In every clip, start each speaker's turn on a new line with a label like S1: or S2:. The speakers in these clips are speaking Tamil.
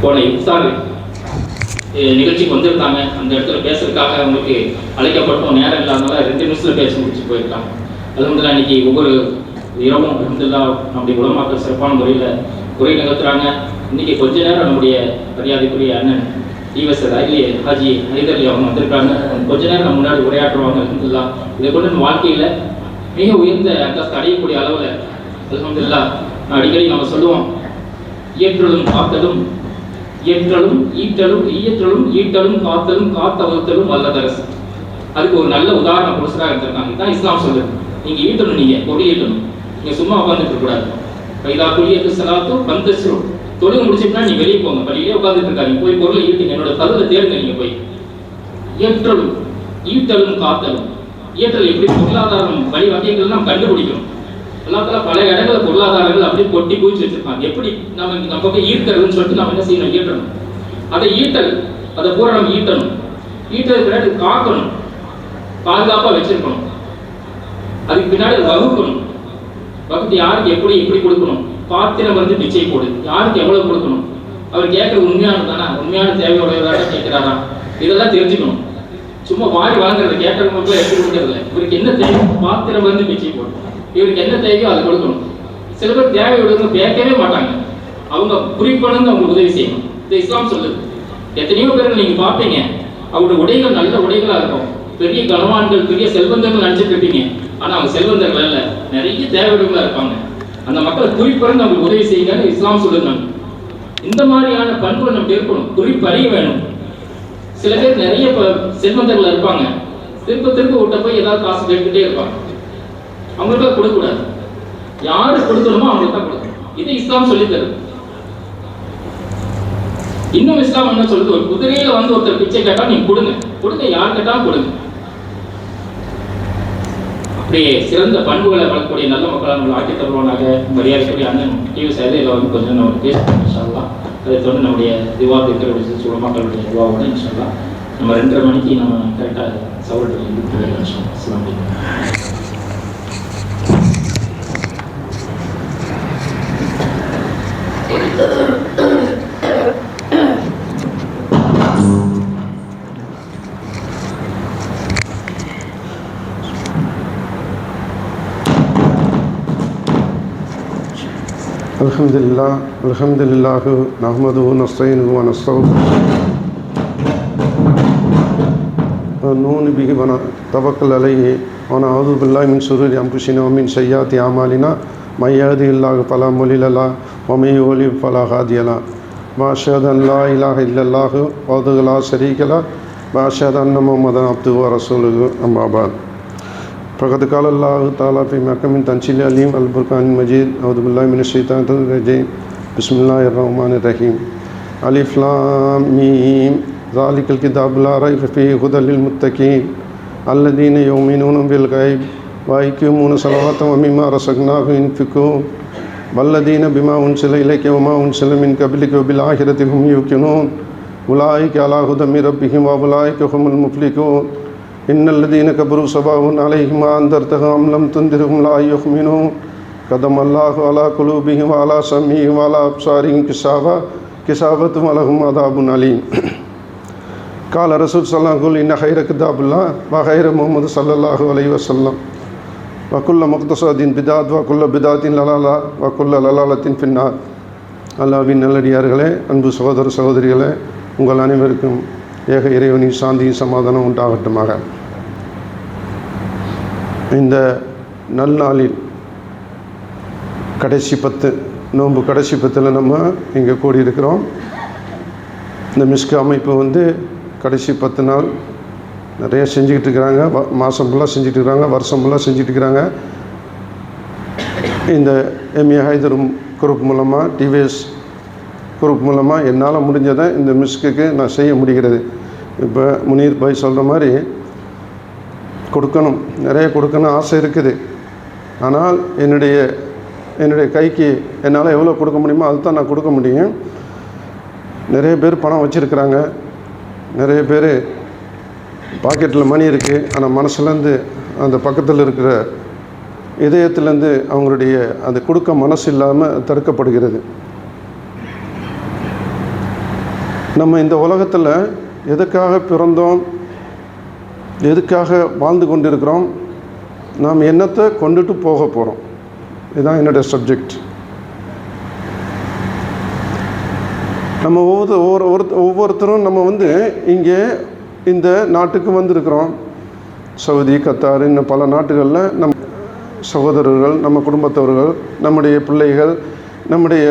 S1: போன இஃப்தார் நிகழ்ச்சிக்கு வந்திருக்காங்க. அந்த இடத்துல பேசுறதுக்காக அவங்களுக்கு அழைக்கப்பட்டோம். நேரம் இல்லாதனால 2 நிமிஷத்தில் பேச முடிச்சு போயிருக்காங்க. அல்ஹம்துலில்லாஹ் இன்னைக்கு ஒவ்வொரு இரவும் அல்ஹம்துலில்லாஹ் நம்முடைய உலமாக்கள் சிறப்பான முறையில் உரை நிகழ்த்துறாங்க. இன்னைக்கு கொஞ்ச நேரம் நம்முடைய மரியாதைக்குரிய அண்ணன் ஈவஸ் ஹாஜி ஹைதர் அவங்க வந்திருக்காங்க. கொஞ்ச நேரம் நம்ம முன்னாடி உரையாற்றுவாங்க. அல்ஹம்துலில்லாஹ் இதை கொண்டு நம்ம வாழ்க்கையில் மிக உயர்ந்த அந்தஸ்து அடையக்கூடிய அளவில் அல்ஹம்துலில்லாஹ் அடிக்கடி நம்ம சொல்லுவோம், இயற்றலும் காத்தலும் இயற்றலும் ஈட்டலும் ஈயற்றலும் ஈட்டலும் காத்தலும் காத்தவத்தலும் வல்லதரசு. அதுக்கு ஒரு நல்ல உதாரண புருஷராக இருந்திருக்காங்க. இதுதான் இஸ்லாம் சொல்லுது. நீங்க ஈட்டணும், நீங்க பொருள் ஈட்டணும். நீங்க சும்மா உட்காந்துட்டு கூடாது. கைதா குளியத்து சலாத்தோ பந்தஸ்ரோ, தொழுகை முடிச்சுன்னா நீங்க வெளியே போங்க, வழியிலே உட்காந்துட்டு இருக்காங்க, போய் பொருளை ஈட்டுங்க, என்னோட கருத்தை தேர்ங்க. நீங்க போய் இயற்றலும் ஈட்டலும் காத்தலும். இயற்றல் எப்படி பொருளாதாரம் வழி வகைகள்லாம் கண்டுபிடிக்கணும். எல்லாத்துல பல இடங்கள பொருளாதாரங்கள் அப்படியே கொட்டி குவிச்சு வச்சிருப்பாங்க. எப்படி நம்ம போய் ஈர்க்கிறதுன்னு சொல்லிட்டு நம்ம என்ன செய்யணும், ஈட்டணும். அதை ஈட்டல், அதை பூரா நம்ம ஈட்டணும். ஈட்டதுக்கு பின்னாடி காக்கணும், பாதுகாப்பா வச்சிருக்கணும். அதுக்கு பின்னாடி வகுக்கணும். வகுத்து யாருக்கு எப்படி எப்படி கொடுக்கணும். பாத்திரம் வந்து பிச்சை போடு, யாருக்கு எவ்வளவு கொடுக்கணும், அவர் கேட்கறது உண்மையானதானா, உண்மையான தேவையுடையதாக கேட்கிறாரா, இதெல்லாம் தெரிஞ்சுக்கணும். சும்மா வாரி வாங்குறது கேட்கறவங்களுக்கு எப்படி கொடுக்கறதில்ல. இவருக்கு என்ன தேவை, பாத்திரம் வந்து பிச்சை போடு, இவருக்கு என்ன தேவையோ அதை கொடுக்கணும். சில பேர் தேவையுடைய கேட்கவே மாட்டாங்க, அவங்க குறிப்பணந்து அவங்களுக்கு உதவி செய்யணும். இந்த இஸ்லாம் சொல்லுது. எத்தனையோ பேர் நீங்க பார்ப்பீங்க, அவருடைய உடைகள் நல்ல உடைகளா இருக்கும், பெரிய கனவான்கள் பெரிய செல்வந்தர்கள் நினைச்சிட்டு இருப்பீங்க. ஆனா அவங்க செல்வந்தர்கள் அல்ல, நிறைய தேவையுடையவங்களா இருப்பாங்க. அந்த மக்களை குறிப்பறந்து அவங்களுக்கு உதவி செய்யுங்க இஸ்லாம் சொல்லுங்க. இந்த மாதிரியான பண்புகள் நமக்கு இருக்கணும், குறிப்பறிய வேணும். சில பேர் நிறைய செல்வந்தர்கள் இருப்பாங்க, திரும்ப விட்ட போய் ஏதாவது காசு கேட்டுக்கிட்டே இருப்பாங்க. அவங்களுக்கு கொடுக்கக்கூடாது. யாரு கொடுக்கணுமோ அவங்களுக்கு தான் கொடுக்கணும். இது இஸ்லாம் சொல்லி தருது. இன்னும் இஸ்லாம் என்ன சொல்லுது, ஒரு குதிரையில வந்து ஒருத்தர் பிச்சை கேட்டா நீங்க கொடுங்க, கொடுங்க, யார் கேட்டாலும் கொடுங்க. அப்படியே சிறந்த பண்புகளை வளர்க்கக்கூடிய நல்ல மக்களாக நம்ம ஆட்சி தருவானாக. மரியாதைக்குரிய அண்ணன் டிவி சேவையில் வந்து கொஞ்சம் நம்ம பேசணும் இன்ஷால்லா. அதை தொடர்ந்து நம்முடைய திவாக இருக்கிற சுலமாக்களுடைய திவாவோட இன்ஷால்லா நம்ம 2:30 மணிக்கு நம்ம கரெக்டாக சவுண்ட் இஸ்லாம்.
S2: அல்ஹம்துலில்லாஹ் நஹ்மதுஹு நஸ்தஈனுஹு வ நஸ்தக்ஃபிருஹு வ நூனு பிஹி வ நதவக்கல் அலைஹி வ நஅஊது பில்லாஹி மின் ஷுரூரி அன்ஃபுஸினா வ மின் ஸய்யிஆத்தி அமாலினா மை யஹ்திஹில்லாஹு ஃபலா முضில்ல லஹு வ மை யுضلل ஃபலா ஹாதிய லஹு வ அஷ்ஹது அன் லா இலாஹ இல்லல்லாஹு வஹ்தஹு லா ஷரீக லஹு வ அஷ்ஹது அன்ன முஹம்மதன் அப்துஹு வ ரசூலுஹு அம்மா பஅத். फ़क़द क़ाल अल्लाहु तआला फ़ी महकमिन तंज़ील अलीम अल फ़ुरक़ानिल मजीद अऊज़ु बिल्लाहि मिनश शैतानिर रजीम बिस्मिल्लाहिर रहमानिर रहीम अलिफ़ लाम मीम ज़ालिकल किताबु ला रैब फ़ीहि हुदल लिल मुत्तक़ीन अल्लज़ीना युमिनूना बिल ग़ैब व युक़ीमूना सलात व मिम्मा रज़क़नाहुम युनफ़िक़ून वल्लज़ीना बिमा उनज़िला इलैका व मा उनज़िला मिन क़ब्लिका व बिल आख़िरति हुम युक़िनून उलाइका अला हुदम मिन रब्बिहिम व उलाइका हुमुल मुफ़्लिहून इन्नल्लज़ीना कफ़रू सवाउन अलैहिम अअन्ज़रतहुम अम लम तुन्ज़िरहुम ला युमिनून कदमल्लाहु अला क़ुलूबिहिम व अला समीइहिम व अला अब्सारिहिम किसावतुन व लहुम अज़ाबुन अलीम। क़ाल रसूल सल्लल्लाहु अलैहि वसल्लम इन्न खैर किताबिल्लाह व खैर मुहम्मद सल्लल्लाहु अलैहि वसल्लम व कुल्लु मुक़्तसदिन बिदअत व कुल्लु बिदअतिन ललाला व कुल्लु ललालतिन फिन्नार। அல்லாஹ்வின் நல்லடியார்களே, அன்பு சகோதர சகோதரிகளே, உங்கள் அனைவருக்கும் ஏக இறைவனின் சாந்தி சமாதானம் உண்டாகட்டுமாக. இந்த நல்நாளில் கடைசி 10 நோன்பு கடைசி 10ல் நம்ம இங்கே கூடியிருக்கிறோம். இந்த மிஸ்கு அமைப்பு வந்து கடைசி 10 நாள் நிறைய செஞ்சுக்கிட்டு இருக்கிறாங்க. மாதம் ஃபுல்லாக செஞ்சுட்டு இருக்கிறாங்க, வருஷம் ஃபுல்லாக செஞ்சுட்டு இருக்கிறாங்க. இந்த எம்ஏ ஹைதர் குரூப் மூலமாக, டிவிஎஸ் குரூப் மூலமாக என்னால் முடிஞ்சதை இந்த மிஸ்குக்கு நான் செய்ய முடிகிறது. இப்போ முனீர் பாய் சொல்கிற மாதிரி கொடுக்கணும், நிறைய கொடுக்கணும் ஆசை இருக்குது. ஆனால் என்னுடைய கைக்கு என்னால் எவ்வளோ கொடுக்க முடியுமோ அதுதான் நான் கொடுக்க முடியும். நிறைய பேர் பணம் வச்சுருக்கிறாங்க, நிறைய பேர் பாக்கெட்டில் மணி இருக்குது, ஆனால் மனசுலேருந்து அந்த பக்கத்தில் இருக்கிற இதயத்திலேருந்து அவங்களுடைய அந்த கொடுக்க மனசு இல்லாமல் தடுக்கப்படுகிறது. நம்ம இந்த உலகத்தில் எதுக்காக பிறந்தோம், எதுக்காக வாழ்ந்து கொண்டிருக்கிறோம், நாம் என்னத்தை கொண்டுட்டு போக போகிறோம், இதுதான் என்னுடைய சப்ஜெக்ட். நம்ம ஒவ்வொருத்தரும் நம்ம இங்கே இந்த நாட்டுக்கு வந்திருக்கிறோம். சவுதி, கத்தார், இன்னும் பல நாட்டுகளில் நம்ம சகோதரர்கள், நம்ம குடும்பத்தவர்கள், நம்முடைய பிள்ளைகள், நம்முடைய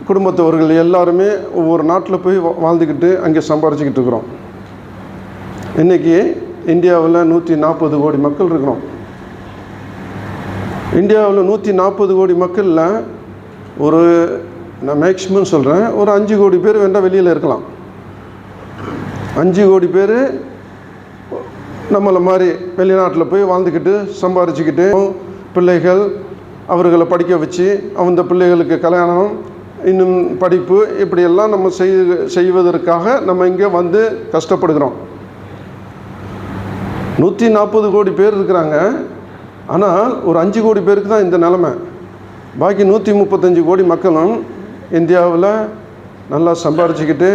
S2: குடும்பத்தவர்கள் எல்லாருமே ஒவ்வொரு நாட்டில் போய் வாழ்ந்துக்கிட்டு அங்கே சம்பாரிச்சிக்கிட்டு இருக்கிறோம். இன்றைக்கி இந்தியாவில் 140 கோடி மக்கள் இருக்கிறோம். இந்தியாவில் 140 கோடி மக்களில் நான் மேக்ஸிமம் சொல்கிறேன், ஒரு 5 கோடி பேர் வேண்டாம் வெளியில் இருக்கலாம். 5 கோடி பேர் நம்மளை மாதிரி வெளிநாட்டில் போய் வாழ்ந்துக்கிட்டு சம்பாரிச்சிக்கிட்டு பிள்ளைகள் அவர்களை படிக்க வச்சு அந்த பிள்ளைகளுக்கு கல்யாணம், இன்னும் படிப்பு, இப்படியெல்லாம் நம்ம செய்வதற்காக நம்ம இங்கே வந்து கஷ்டப்படுகிறோம். 140 கோடி பேர் இருக்கிறாங்க. ஆனால் ஒரு 5 கோடி பேருக்கு தான் இந்த நிலைமை. பாக்கி 135 கோடி மக்களும் இந்தியாவில் நல்லா சம்பாரிச்சிக்கிட்டு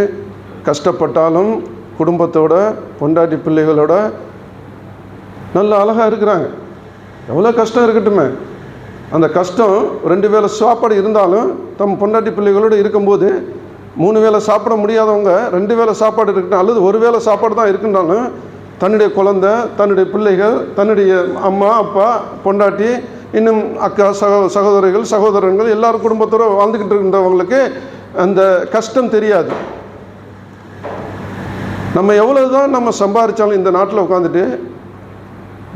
S2: கஷ்டப்பட்டாலும் குடும்பத்தோட, பொண்டாட்டி பிள்ளைகளோட நல்ல அழகாக இருக்கிறாங்க. எவ்வளோ கஷ்டம் இருக்கட்டுமே, அந்த கஷ்டம் 2 வேளை சாப்பாடு இருந்தாலும் தம் பொண்டாட்டி பிள்ளைகளோடு இருக்கும்போது 3 வேளை சாப்பிட முடியாதவங்க 2 வேளை சாப்பாடு இருக்கட்டும், அல்லது 1 வேளை சாப்பாடு தான் இருக்குன்னாலும் தன்னுடைய குழந்தை, தன்னுடைய பிள்ளைகள், தன்னுடைய அம்மா அப்பா, பொண்டாட்டி, இன்னும் அக்கா, சகோதரிகள், சகோதரர்கள் எல்லாரும் குடும்பத்தோடு வாழ்ந்துக்கிட்டு இருந்தவங்களுக்கு அந்த கஷ்டம் தெரியாது. நம்ம எவ்வளோ தான் நம்ம சம்பாதிச்சாலும் இந்த நாட்டில் உட்காந்துட்டு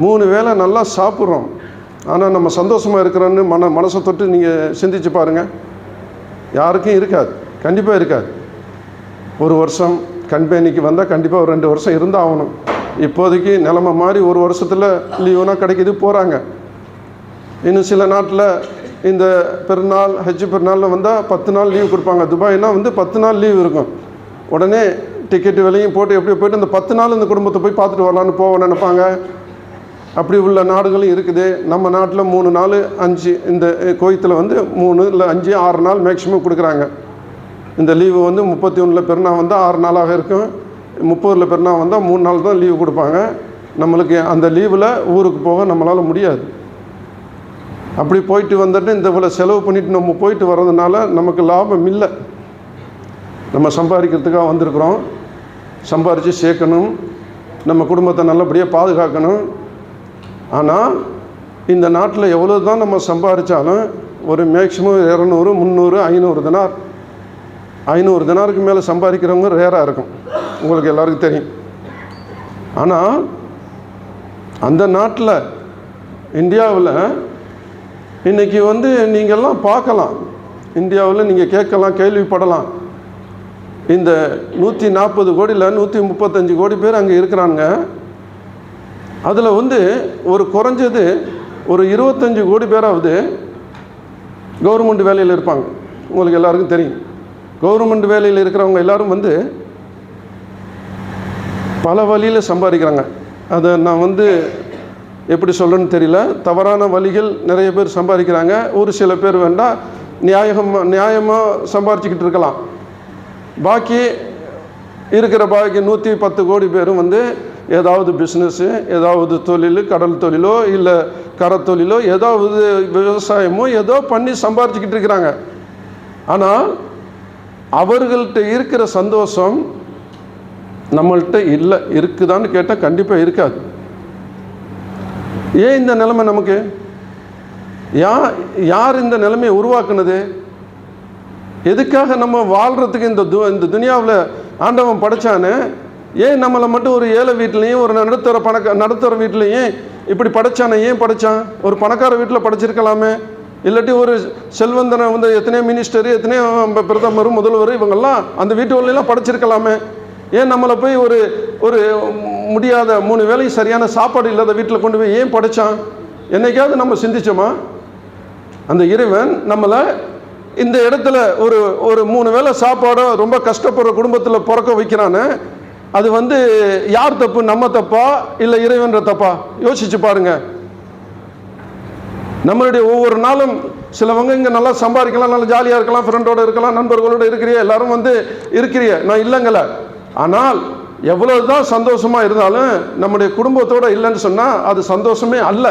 S2: 3 வேளை நல்லா சாப்பிட்றோம், ஆனால் நம்ம சந்தோஷமாக இருக்கிறோன்னு மனசை தொட்டு நீங்கள் சிந்திச்சு பாருங்கள். யாருக்கும் இருக்காது, கண்டிப்பாக இருக்காது. ஒரு வருஷம் கம்பெனிக்கு வந்தால் கண்டிப்பாக ஒரு 2 வருஷம் இருந்தால் ஆகணும். இப்போதைக்கு நிலைமை மாதிரி ஒரு வருஷத்தில் லீவுனா கிடைக்கிது, போகிறாங்க. இன்னும் சில நாட்டில் இந்த பெருநாள், ஹஜ் பெருநாளில் வந்தால் 10 நாள் லீவு கொடுப்பாங்க. துபாய்னா 10 நாள் லீவு இருக்கும். உடனே டிக்கெட்டு விலையும் போட்டு எப்படியோ போய்ட்டு அந்த 10 நாள் இந்த குடும்பத்தை போய் பார்த்துட்டு வரலான்னு போக நினைப்பாங்க. அப்படி உள்ள நாடுகளும் இருக்குது. நம்ம நாட்டில் 3 நாள் 5, இந்த கோயத்தில் 3 இல்லை 5, 6 நாள் மேக்ஸிமம் கொடுக்குறாங்க. இந்த லீவு 31 பெருநாள் வந்தால் 6 நாளாக இருக்கும். 30 பெருநாள் வந்தால் 3 நாள் தான் லீவு கொடுப்பாங்க. நம்மளுக்கு அந்த லீவில் ஊருக்கு போக நம்மளால் முடியாது. அப்படி போயிட்டு வந்துட்டு இந்த இவ்வளோ செலவு பண்ணிவிட்டு நம்ம போயிட்டு வர்றதுனால நமக்கு லாபம் இல்லை. நம்ம சம்பாதிக்கிறதுக்காக வந்திருக்கிறோம், சம்பாரித்து சேர்க்கணும், நம்ம குடும்பத்தை நல்லபடியாக பாதுகாக்கணும். ஆனால் இந்த நாட்டில் எவ்வளோ தான் நம்ம சம்பாதிச்சாலும் ஒரு மேக்ஸிமம் 200, 300, 500 தினார், 500 தினாருக்கு மேலே சம்பாதிக்கிறவங்க ரேராக இருக்கும், உங்களுக்கு எல்லாருக்கும் தெரியும். ஆனால் அந்த நாட்டில் இந்தியாவில் இன்றைக்கி நீங்கள்லாம் பார்க்கலாம், இந்தியாவில் நீங்கள் கேட்கலாம், கேள்விப்படலாம். இந்த 140 கோடியில் 135 கோடி பேர் அங்கே இருக்கிறாங்க. அதில் ஒரு குறைஞ்சது ஒரு 25 கோடி பேராவது கவர்மெண்ட் வேலையில் இருப்பாங்க. உங்களுக்கு எல்லாருக்கும் தெரியும், கவர்மெண்ட் வேலையில் இருக்கிறவங்க எல்லோரும் பல வழியில் சம்பாதிக்கிறாங்க. அதை நான் எப்படி சொல்கிறேன்னு தெரியல, தவறான வழிகள் நிறைய பேர் சம்பாதிக்கிறாங்க. ஒரு சில பேர் வேண்டாம் நியாயமாக சம்பாதிச்சிக்கிட்டு இருக்கலாம். பாக்கி இருக்கிற 110 கோடி பேரும் ஏதாவது பிஸ்னஸ்ஸு, ஏதாவது தொழில், கடல் தொழிலோ இல்லை கரத்தொழிலோ, ஏதாவது விவசாயமோ ஏதோ பண்ணி சம்பாரிச்சிக்கிட்டு இருக்கிறாங்க. ஆனால் அவர்கள்ட்ட இருக்கிற சந்தோஷம் நம்மள்கிட்ட இல்லை. இருக்குதான்னு கேட்டால் கண்டிப்பாக இருக்காது. ஏன் இந்த நிலைமை நமக்கு? யார் இந்த நிலைமையை உருவாக்குனது? எதுக்காக நம்ம வாழ்கிறதுக்கு இந்த துனியாவில் ஆண்டவன் படைச்சானே? ஏன் நம்மளை மட்டும் ஒரு ஏழை வீட்லேயும் ஒரு நடுத்தர வீட்லேயும் இப்படி படைச்சானே? ஏன் படைச்சான்? ஒரு பணக்கார வீட்டில் படைச்சிருக்கலாமே. இல்லாட்டி ஒரு செல்வந்தனை எத்தனையோ மினிஸ்டர், எத்தனையோ பிரதமர், முதல்வர், இவங்கெல்லாம் அந்த வீட்டுலாம் படைச்சிருக்கலாமே. ஏன் நம்மளை போய் ஒரு முடியாத 3 வேளையும் சரியான சாப்பாடு இல்லாத வீட்டில் கொண்டு போய் ஏன் படைச்சான்? என்னைக்காவது நம்ம சிந்திச்சோமா? அந்த இறைவன் நம்மளை இந்த இடத்துல ஒரு 3 வேளை சாப்பாடோ ரொம்ப கஷ்டப்படுற குடும்பத்தில் பிறக்க வைக்கிறானே, அது யார் தப்பு? நம்ம தப்பா இல்லை இறைவன்ற தப்பா? யோசிச்சு பாருங்க. நம்மளுடைய ஒவ்வொரு நாளும் சிலவங்க இங்கே நல்லா சம்பாதிக்கலாம், நல்லா ஜாலியாக இருக்கலாம், ஃப்ரெண்டோடு இருக்கலாம், நண்பர்களோடு இருக்கிறிய, எல்லாரும் வந்து இருக்கிறிய, நான் இல்லைங்கள. ஆனால் எவ்வளவு தான் சந்தோஷமாக இருந்தாலும் நம்முடைய குடும்பத்தோடு இல்லைன்னு சொன்னால் அது சந்தோஷமே அல்ல.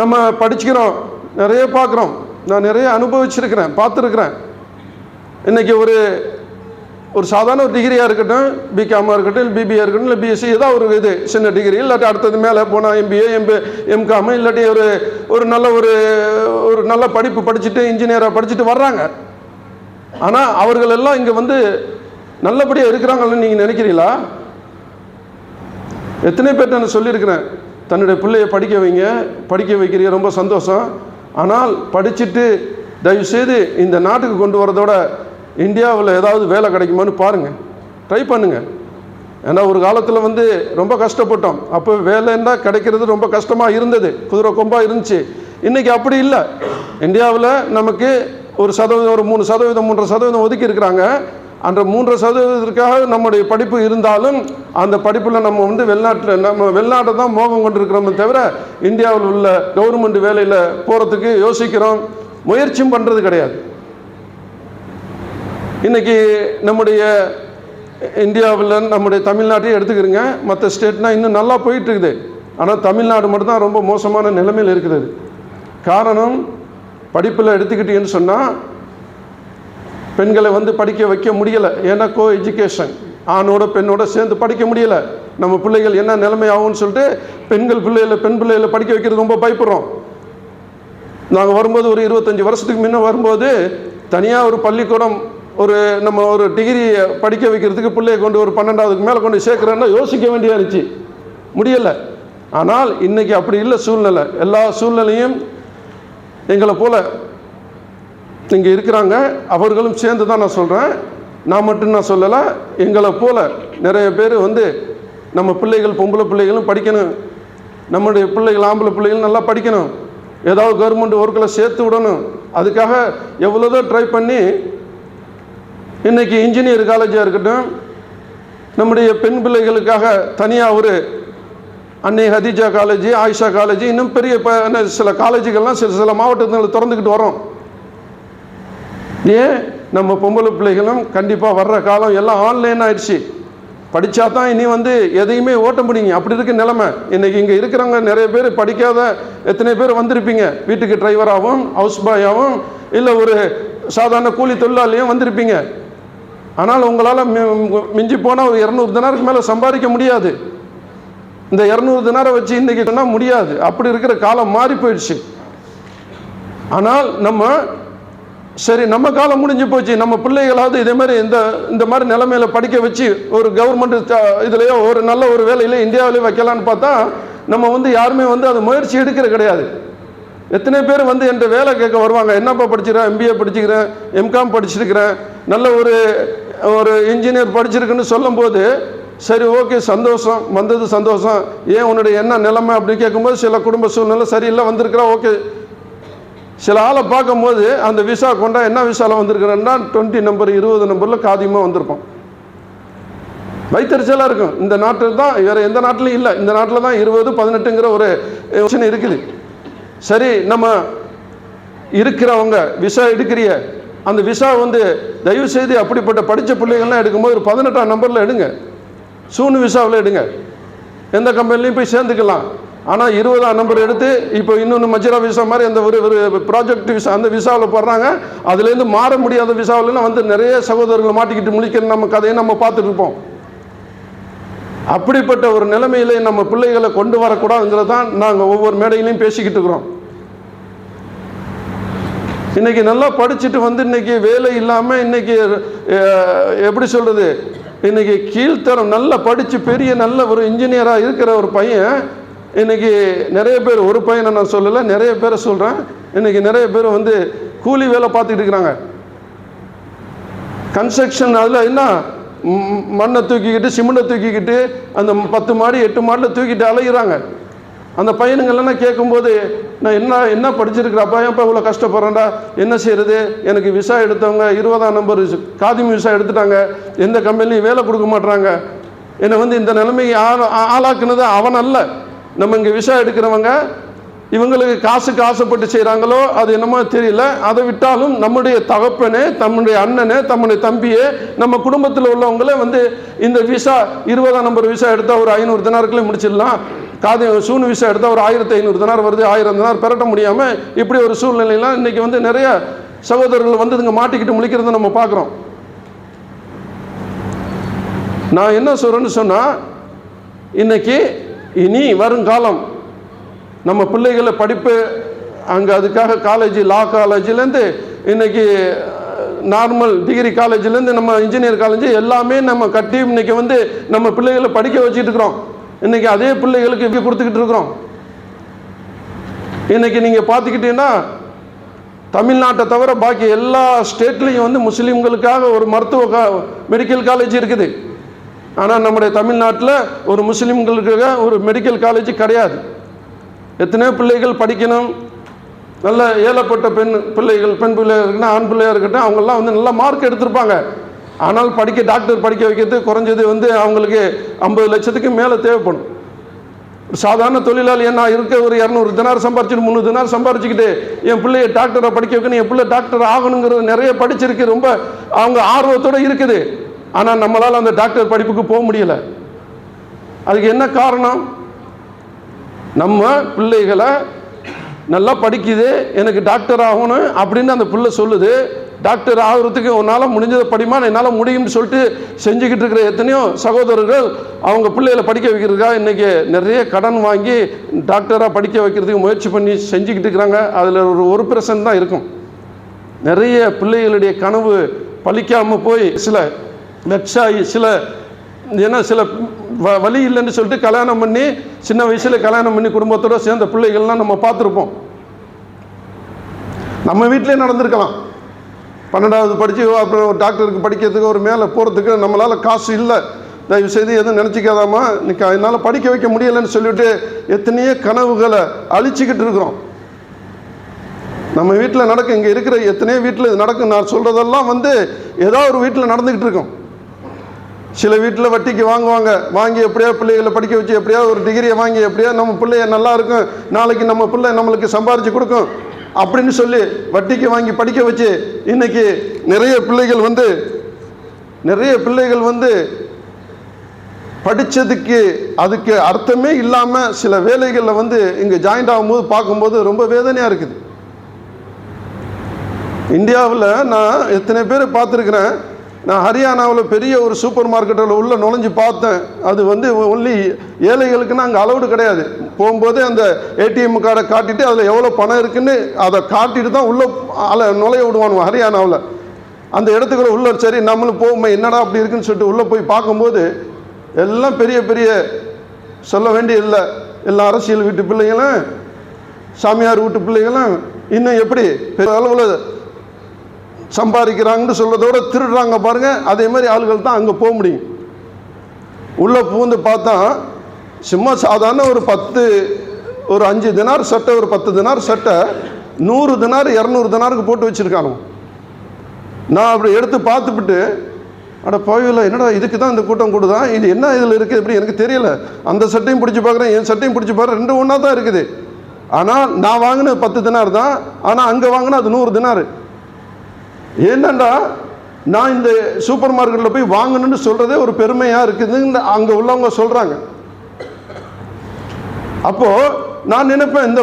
S2: நம்ம படிச்சுக்கிறோம், நிறைய பார்க்குறோம், நான் நிறைய அனுபவிச்சிருக்கிறேன், பார்த்துருக்குறேன். இன்றைக்கி ஒரு சாதாரண ஒரு டிகிரியாக இருக்கட்டும், பிகாமாக இருக்கட்டும், இல்லை பிபிஏ இருக்கட்டும், இல்லை பிஎஸ்சி, ஏதாவது ஒரு இது சின்ன டிகிரி, இல்லாட்டி அடுத்தது மேலே போனால் எம்பிஏ, எம்காம், இல்லாட்டி ஒரு நல்ல ஒரு நல்ல படிப்பு படிச்சுட்டு இன்ஜினியராக படிச்சுட்டு வர்றாங்க. ஆனால் அவர்கள் எல்லாம் இங்கே வந்து நல்லபடியாக இருக்கிறாங்கன்னு நீங்கள் நினைக்கிறீங்களா? எத்தனை பேர்ட்ட நான் சொல்லியிருக்கிறேன், தன்னுடைய பிள்ளையை படிக்க வைக்கிறீங்க, ரொம்ப சந்தோஷம். ஆனால் படிச்சுட்டு தயவுசெய்து இந்த நாட்டுக்கு கொண்டு வரதோட இந்தியாவில் ஏதாவது வேலை கிடைக்குமான்னு பாருங்கள், ட்ரை பண்ணுங்கள். ஏன்னா ஒரு காலத்தில் வந்து ரொம்ப கஷ்டப்பட்டோம், அப்போ வேலைன்னா கிடைக்கிறது ரொம்ப கஷ்டமாக இருந்தது, குதிரை கொம்பாக இருந்துச்சு. இன்றைக்கி அப்படி இல்லை. இந்தியாவில் நமக்கு ஒரு 3%, 3.5% ஒதுக்கி இருக்கிறாங்க. அந்த 3% நம்முடைய படிப்பு இருந்தாலும் அந்த படிப்பில் நம்ம வந்து வெளிநாட்டை தான் மோகம் கொண்டு இருக்கிறோமே தவிர இந்தியாவில் உள்ள கவர்மெண்ட் வேலையில் போகிறதுக்கு யோசிக்கிறோம், முயற்சியும் பண்ணுறது கிடையாது. இன்றைக்கி நம்முடைய இந்தியாவில் நம்முடைய தமிழ்நாட்டையும் எடுத்துக்கிறோங்க, மற்ற ஸ்டேட்னால் இன்னும் நல்லா போயிட்டுருக்குது. ஆனால் தமிழ்நாடு மட்டும்தான் ரொம்ப மோசமான நிலைமையில் இருக்கிறது. காரணம், படிப்பில் எடுத்துக்கிட்டீங்கன்னு சொன்னால் பெண்களை வந்து படிக்க வைக்க முடியலை. ஏன்னா கோ எஜுகேஷன், ஆணோட பெண்ணோட சேர்ந்து படிக்க முடியலை. நம்ம பிள்ளைகள் என்ன நிலைமை ஆகும்னு சொல்லிட்டு பெண் பிள்ளைகளை படிக்க வைக்கிறது ரொம்ப பயப்படுறோம். நாங்கள் வரும்போது ஒரு 25 வருஷத்துக்கு முன்னே வரும்போது தனியாக ஒரு பள்ளிக்கூடம், நம்ம ஒரு டிகிரி படிக்க வைக்கிறதுக்கு பிள்ளையை கொண்டு ஒரு 12ஆவதுக்கு மேலே கொண்டு சேர்க்குறேன்னா யோசிக்க வேண்டியா இருந்துச்சு, முடியலை. ஆனால் இன்றைக்கி அப்படி இல்லை சூழ்நிலை. எல்லா சூழ்நிலையும் எங்களை போல் இங்கே இருக்கிறாங்க, அவர்களும் சேர்ந்து தான் நான் சொல்கிறேன், நான் மட்டும் நான் சொல்லலை. எங்களை போல் நிறைய பேர் வந்து நம்ம பிள்ளைகள், பொம்பளை பிள்ளைகளும் படிக்கணும், நம்முடைய பிள்ளைகள், ஆம்பளை பிள்ளைகளும் நல்லா படிக்கணும், ஏதாவது கவர்மெண்ட் ஒர்க்கில் சேர்த்து விடணும். அதுக்காக எவ்வளோதோ ட்ரை பண்ணி இன்றைக்கி இன்ஜினியர் காலேஜாக இருக்கட்டும், நம்முடைய பெண் பிள்ளைகளுக்காக தனியாக ஒரு அன்னை ஹதீஜா காலேஜ், ஆயிஷா காலேஜ், இன்னும் பெரிய சில காலேஜுகள்லாம் சில மாவட்டத்தில் திறந்துக்கிட்டு வரோம். ஏன் நம்ம பொம்பளை பிள்ளைகளும் கண்டிப்பாக வர்ற காலம் எல்லாம் ஆன்லைன் ஆயிடுச்சு, படித்தா தான் இனி வந்து எதையுமே ஓட்ட முடியுங்க. அப்படி இருக்க நிலைமை. இன்றைக்கி இங்கே இருக்கிறவங்க நிறைய பேர் படிக்காத எத்தனை பேர் வந்திருப்பீங்க, வீட்டுக்கு டிரைவராகவும், ஹவுஸ் பாயாகவும், இல்லை ஒரு சாதாரண கூலி தொழிலாளியும் வந்திருப்பீங்க. ஆனால் உங்களால் மிஞ்சி போனால் ஒரு 200 தினாருக்கு மேலே சம்பாதிக்க முடியாது. இந்த 200 தினாரை வச்சு இன்றைக்கி சொன்னால் முடியாது. அப்படி இருக்கிற காலம் மாறி போயிடுச்சு. ஆனால் சரி, நம்ம காலம் முடிஞ்சு போச்சு, நம்ம பிள்ளைகளாவது இதே மாதிரி இந்த மாதிரி நிலைமையில படிக்க வச்சு ஒரு கவர்மெண்ட் இதுலையோ ஒரு நல்ல ஒரு வேலையில இந்தியாவிலேயே வைக்கலான்னு பார்த்தா நம்ம வந்து யாருமே வந்து அது முயற்சி எடுக்கிற கிடையாது. எத்தனை பேர் வந்து என்கிட்ட வேலை கேட்க வருவாங்க, என்னப்பா படிச்சுக்கிறேன், எம்பிஏ படிச்சுக்கிறேன், எம்காம் படிச்சிருக்கிறேன், நல்ல ஒரு இன்ஜினியர் படிச்சிருக்குன்னு சொல்லும் போது சரி ஓகே சந்தோஷம், வந்தது சந்தோஷம், ஏன் உன்னுடைய என்ன நிலைமை அப்படின்னு கேட்கும்போது சில குடும்ப சூழ்நிலை சரியில்லை வந்திருக்கிறா, ஓகே. சில ஆளை பார்க்கும்போது அந்த விசா கொண்டா என்ன விசாவில் வந்திருக்கிறேன்னா 20 நம்பர் 20 நம்பரில் காதியமாக வந்திருப்போம். வைத்தறிச்சலாக இருக்கும். இந்த நாட்டில் தான், வேறு எந்த நாட்டிலையும் இல்லை, இந்த நாட்டில் தான் 20, 18ங்கிற ஒரு யோசனை இருக்குது. சரி, நம்ம இருக்கிறவங்க விசா எடுக்கிறிய அந்த விசா வந்து தயவு செய்து அப்படிப்பட்ட படித்த பிள்ளைகள்லாம் எடுக்கும்போது ஒரு 18ஆம் நம்பரில் எடுங்க, சூனு விசாவில் எடுங்க, எந்த கம்பெனிலையும் போய் சேர்ந்துக்கலாம். ஆனால் 20ஆம் நம்பர் எடுத்து இப்போ இன்னொன்று மஜ்ரா விசா மாதிரி அந்த ஒரு ப்ராஜெக்ட் விசா அந்த விசாவில் போடுறாங்க. அதுலேருந்து மாற முடியாத விசாவிலாம் வந்து நிறைய சகோதரர்களை மாட்டிக்கிட்டு முழிக்கிற நம்ம கதையை நம்ம பார்த்துட்டு இருப்போம். அப்படிப்பட்ட ஒரு நிலைமையிலே நம்ம பிள்ளைகளை கொண்டு வரக்கூடாதுங்கிறது தான் நாங்கள் ஒவ்வொரு மேடையிலையும் பேசிக்கிட்டு இருக்கிறோம். இன்றைக்கி நல்லா படிச்சுட்டு வந்து இன்றைக்கி வேலை இல்லாமல் இன்றைக்கி எப்படி சொல்கிறது, இன்றைக்கி கீழ்த்தரம் நல்லா படித்து பெரிய நல்ல ஒரு இன்ஜினியராக இருக்கிற ஒரு பையன் இன்றைக்கி நிறைய பேர், ஒரு பையனை நான் சொல்லலை, நிறைய பேரை சொல்கிறேன். இன்றைக்கி நிறைய பேர் வந்து கூலி வேலை பார்த்துக்கிட்டு இருக்கிறாங்க. கன்ஸ்ட்ரக்ஷன் அதில் என்ன மண்ணை தூக்கிக்கிட்டு சிமெண்ட்டை தூக்கிக்கிட்டு அந்த 10 மாடி 8 மாடியில் தூக்கிட்டு அலைகிறாங்க. அந்த பையனுங்கள்லாம் கேட்கும்போது நான் என்ன படிச்சிருக்கிறப்பா, ஏன்ப்பா இவ்வளோ கஷ்டப்படுறேன்டா, என்ன செய்கிறது, எனக்கு விசா எடுத்தவங்க 20ஆம் நம்பர் காதிமி விசா எடுத்துட்டாங்க, எந்த கம்பெனிலையும் வேலை கொடுக்க மாட்றாங்க, என்னை வந்து இந்த நிலைமைக்கு ஆளாக்குனது அவன் அல்ல. நம்ம இங்கே விசா எடுக்கிறவங்க இவங்களுக்கு காசுக்கு ஆசைப்பட்டு செய்கிறாங்களோ அது என்னமோ தெரியல. அதை விட்டாலும் நம்முடைய தகப்பனே, நம்முடைய அண்ணனே, நம்முடைய தம்பியே, நம்ம குடும்பத்தில் உள்ளவங்களே வந்து இந்த விசா 20ஆம் நம்பர் விசா எடுத்தால் ஒரு 500 தினாருக்குள்ளே முடிச்சிடலாம். சூனு விசா எடுத்தால் ஒரு 1500 தினார் வருது, 1000 தினார் பெரட்ட முடியாமல் இப்படி ஒரு சூழ்நிலையெல்லாம் இன்றைக்கி வந்து நிறைய சகோதரர்கள் வந்து இங்கே மாட்டிக்கிட்டு முழிக்கிறத நம்ம பார்க்குறோம். நான் என்ன சொல்கிறேன்னு சொன்னால், இன்றைக்கி இனி வருங்காலம் நம்ம பிள்ளைகளை படிப்பு அங்கே அதுக்காக காலேஜ், லா காலேஜ்லேருந்து இன்றைக்கி நார்மல் டிகிரி காலேஜ்லேருந்து நம்ம இன்ஜினியர் காலேஜ் எல்லாமே நம்ம கட்டி இன்றைக்கி வந்து நம்ம பிள்ளைகளை படிக்க வச்சுட்டு இருக்கிறோம். இன்றைக்கி அதே பிள்ளைகளுக்கு இப்படி கொடுத்துக்கிட்டு இருக்கிறோம். இன்றைக்கி நீங்கள் பார்த்துக்கிட்டீங்கன்னா தமிழ்நாட்டை தவிர பாக்கி எல்லா ஸ்டேட்லேயும் வந்து முஸ்லீம்களுக்காக ஒரு மெடிக்கல் காலேஜ் இருக்குது. ஆனால் நம்முடைய தமிழ்நாட்டில் ஒரு முஸ்லீம்களுக்காக ஒரு மெடிக்கல் காலேஜ் கிடையாது. எத்தனையோ பிள்ளைகள் படிக்கணும், நல்ல ஏழப்பட்ட பெண் பிள்ளைகள் இருக்கட்டும், ஆண் பிள்ளையாக இருக்கட்டும், அவங்கெல்லாம் வந்து நல்ல மார்க் எடுத்திருப்பாங்க. ஆனால் டாக்டர் படிக்க வைக்கிறது குறைஞ்சது வந்து அவங்களுக்கு 50 லட்சத்துக்கு மேலே தேவைப்படும். சாதாரண தொழிலாளி என்ன இருக்க ஒரு 200 தினார் சம்பாரிச்சுட்டு 300 தினார் சம்பாரிச்சுக்கிட்டு என் பிள்ளையை டாக்டரை படிக்க வைக்கணும், என் பிள்ளை டாக்டர் ஆகணுங்கிறது நிறைய படிச்சிருக்கு, ரொம்ப அவங்க ஆர்வத்தோடு இருக்குது. ஆனால் நம்மளால் அந்த டாக்டர் படிப்புக்கு போக முடியலை. அதுக்கு என்ன காரணம்? நம்ம பிள்ளைகளை நல்லா படிக்குது, எனக்கு டாக்டர் ஆகணும் அப்படின்னு அந்த பிள்ளை சொல்லுது. டாக்டர் ஆகிறதுக்கு உன்னால் முடிஞ்சதை படிமா, என்னால் முடியும்னு சொல்லிட்டு செஞ்சுக்கிட்டு இருக்கிற எத்தனையோ சகோதரர்கள் அவங்க பிள்ளைகளை படிக்க வைக்கிறதுக்காக இன்றைக்கி நிறைய கடன் வாங்கி டாக்டராக படிக்க வைக்கிறதுக்கு முயற்சி பண்ணி செஞ்சுக்கிட்டு இருக்கிறாங்க. அதில் ஒரு 1% தான் இருக்கும். நிறைய பிள்ளைகளுடைய கனவு பழிக்காமல் போய் சில வெக்ஸாகி சில வழி இல்லைன்னு சொல்லிட்டு கல்யாணம் பண்ணி சின்ன வயசில் கல்யாணம் பண்ணி குடும்பத்தோடு சேர்ந்த பிள்ளைகள்லாம் நம்ம பார்த்துருப்போம். நம்ம வீட்டிலே நடந்திருக்கலாம். 12வது படித்து அப்புறம் ஒரு டாக்டருக்கு படிக்கிறதுக்கு ஒரு மேலே போகிறதுக்கு நம்மளால் காசு இல்லை, தயவுசெய்து எதுவும் நினச்சிக்காதாமா, இன்னைக்கு என்னால் படிக்க வைக்க முடியலைன்னு சொல்லிவிட்டு எத்தனையோ கனவுகளை அழிச்சிக்கிட்டு இருக்கிறோம். நம்ம வீட்டில் நடக்கும், இங்கே இருக்கிற எத்தனையோ வீட்டில் இது நடக்கும். நான் சொல்கிறதெல்லாம் வந்து ஏதோ ஒரு வீட்டில் நடந்துக்கிட்டு இருக்கோம். சில வீட்டில் வட்டிக்கு வாங்கி எப்படியா பிள்ளைகளை படிக்க வச்சு எப்படியா ஒரு டிகிரியை வாங்கி எப்படியா நம்ம பிள்ளைய நல்லா இருக்கும், நாளைக்கு நம்ம பிள்ளை நம்மளுக்கு சம்பாரித்து கொடுக்கும் அப்படின்னு சொல்லி வட்டிக்கு வாங்கி படிக்க வச்சு இன்றைக்கி நிறைய பிள்ளைகள் வந்து படித்ததுக்கு அதுக்கு அர்த்தமே இல்லாமல் சில வேலைகளில் வந்து இங்கே ஜாயிண்ட் ஆகும்போது பார்க்கும்போது ரொம்ப வேதனையாக இருக்குது. இந்தியாவில் நான் எத்தனை பேர் பார்த்துருக்குறேன். நான் ஹரியானாவில் பெரிய ஒரு சூப்பர் மார்க்கெட்டில் உள்ள நுழைஞ்சு பார்த்தேன். அது வந்து ஒன்லி ஏழைகளுக்குன்னா அங்கே அலௌடு கிடையாது. போகும்போது அந்த ஏடிஎம் கார்டை காட்டிட்டு அதில் எவ்வளோ பணம் இருக்குன்னு அதை காட்டிட்டு தான் உள்ளே நுழைய விடுவானுங்க ஹரியானாவில். அந்த இடத்துக்குள்ள உள்ள சரி நம்மளும் போகும்போது என்னடா அப்படி இருக்குன்னு சொல்லிட்டு உள்ளே போய் பார்க்கும்போது எல்லாம் பெரிய பெரிய சொல்ல வேண்டிய இல்லை, எல்லாம் அரசியல் வீட்டு பிள்ளைங்களும் சாமியார் வீட்டு பிள்ளைகளும் இன்னும் எப்படி பெரிய அளவில் சம்பாதிக்கிறாங்கன்னு சொல்றதோட திருடுறாங்க பாருங்க. அதே மாதிரி ஆளுகள் தான் அங்கே போக முடியும். உள்ளே பூந்து பார்த்தா சும்மா சாதாரண ஒரு 5 தினார் சட்டை, ஒரு 10 தினார் சட்டை 100 தினார் 200 தினாருக்கு போட்டு வச்சுருக்கானோ. நான் அப்படி எடுத்து பார்த்துப்பிட்டு அட போயில என்னடா இதுக்கு தான் இந்த கூட்டம் கூடுதான், இது என்ன இதில் இருக்குது எப்படி எனக்கு தெரியல. அந்த சட்டையும் பிடிச்சி பார்க்குறேன், என் சட்டையும் பிடிச்சி பார்க்குறேன், 2 ஒன்றா தான் இருக்குது. ஆனால் நான் வாங்கினது 10 தினார் தான், ஆனால் அங்கே வாங்கினா அது 100 தினார். என்னண்டா நான் இந்த சூப்பர் மார்க்கெட்டில் போய் வாங்கணும்னு சொல்கிறதே ஒரு பெருமையாக இருக்குதுன்னு அங்கே உள்ளவங்க சொல்கிறாங்க. அப்போது நான் நினைப்பேன் இந்த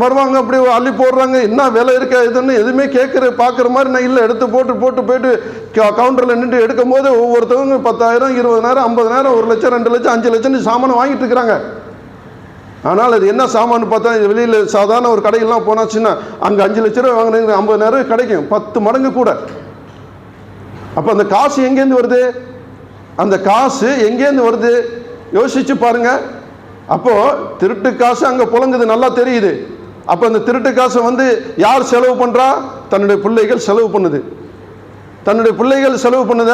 S2: வருவாங்க அப்படி அள்ளி போடுறாங்க, என்ன விலை இருக்க இதுன்னு எதுவுமே பார்க்குற மாதிரி நான் இல்லை. எடுத்து போயிட்டு கவுண்டரில் நின்று எடுக்கும் போது ஒவ்வொருத்தவங்க 10,000 20,000 50,000 1 லட்சம் 2 லட்சம் 5 லட்சம்னு சாமானை வாங்கிட்டு இருக்கிறாங்க. ஆனால் அது என்ன சாமானு பார்த்தா வெளியில் சாதாரண ஒரு கடையெல்லாம் போனாச்சுன்னா அங்கே 5 லட்ச ரூபா வாங்கினீங்க 50,000 கிடைக்கும், 10 மடங்கு கூட. அப்போ அந்த காசு எங்கேருந்து வருது? அந்த காசு எங்கேருந்து வருது யோசிச்சு பாருங்க. அப்போது திருட்டு காசு அங்கே புழங்குது, நல்லா தெரியுது. அப்போ அந்த திருட்டு காசை வந்து யார் செலவு பண்ணுறா? தன்னுடைய பிள்ளைகள் செலவு பண்ணுது. தன்னுடைய பிள்ளைகள் செலவு பண்ணுத.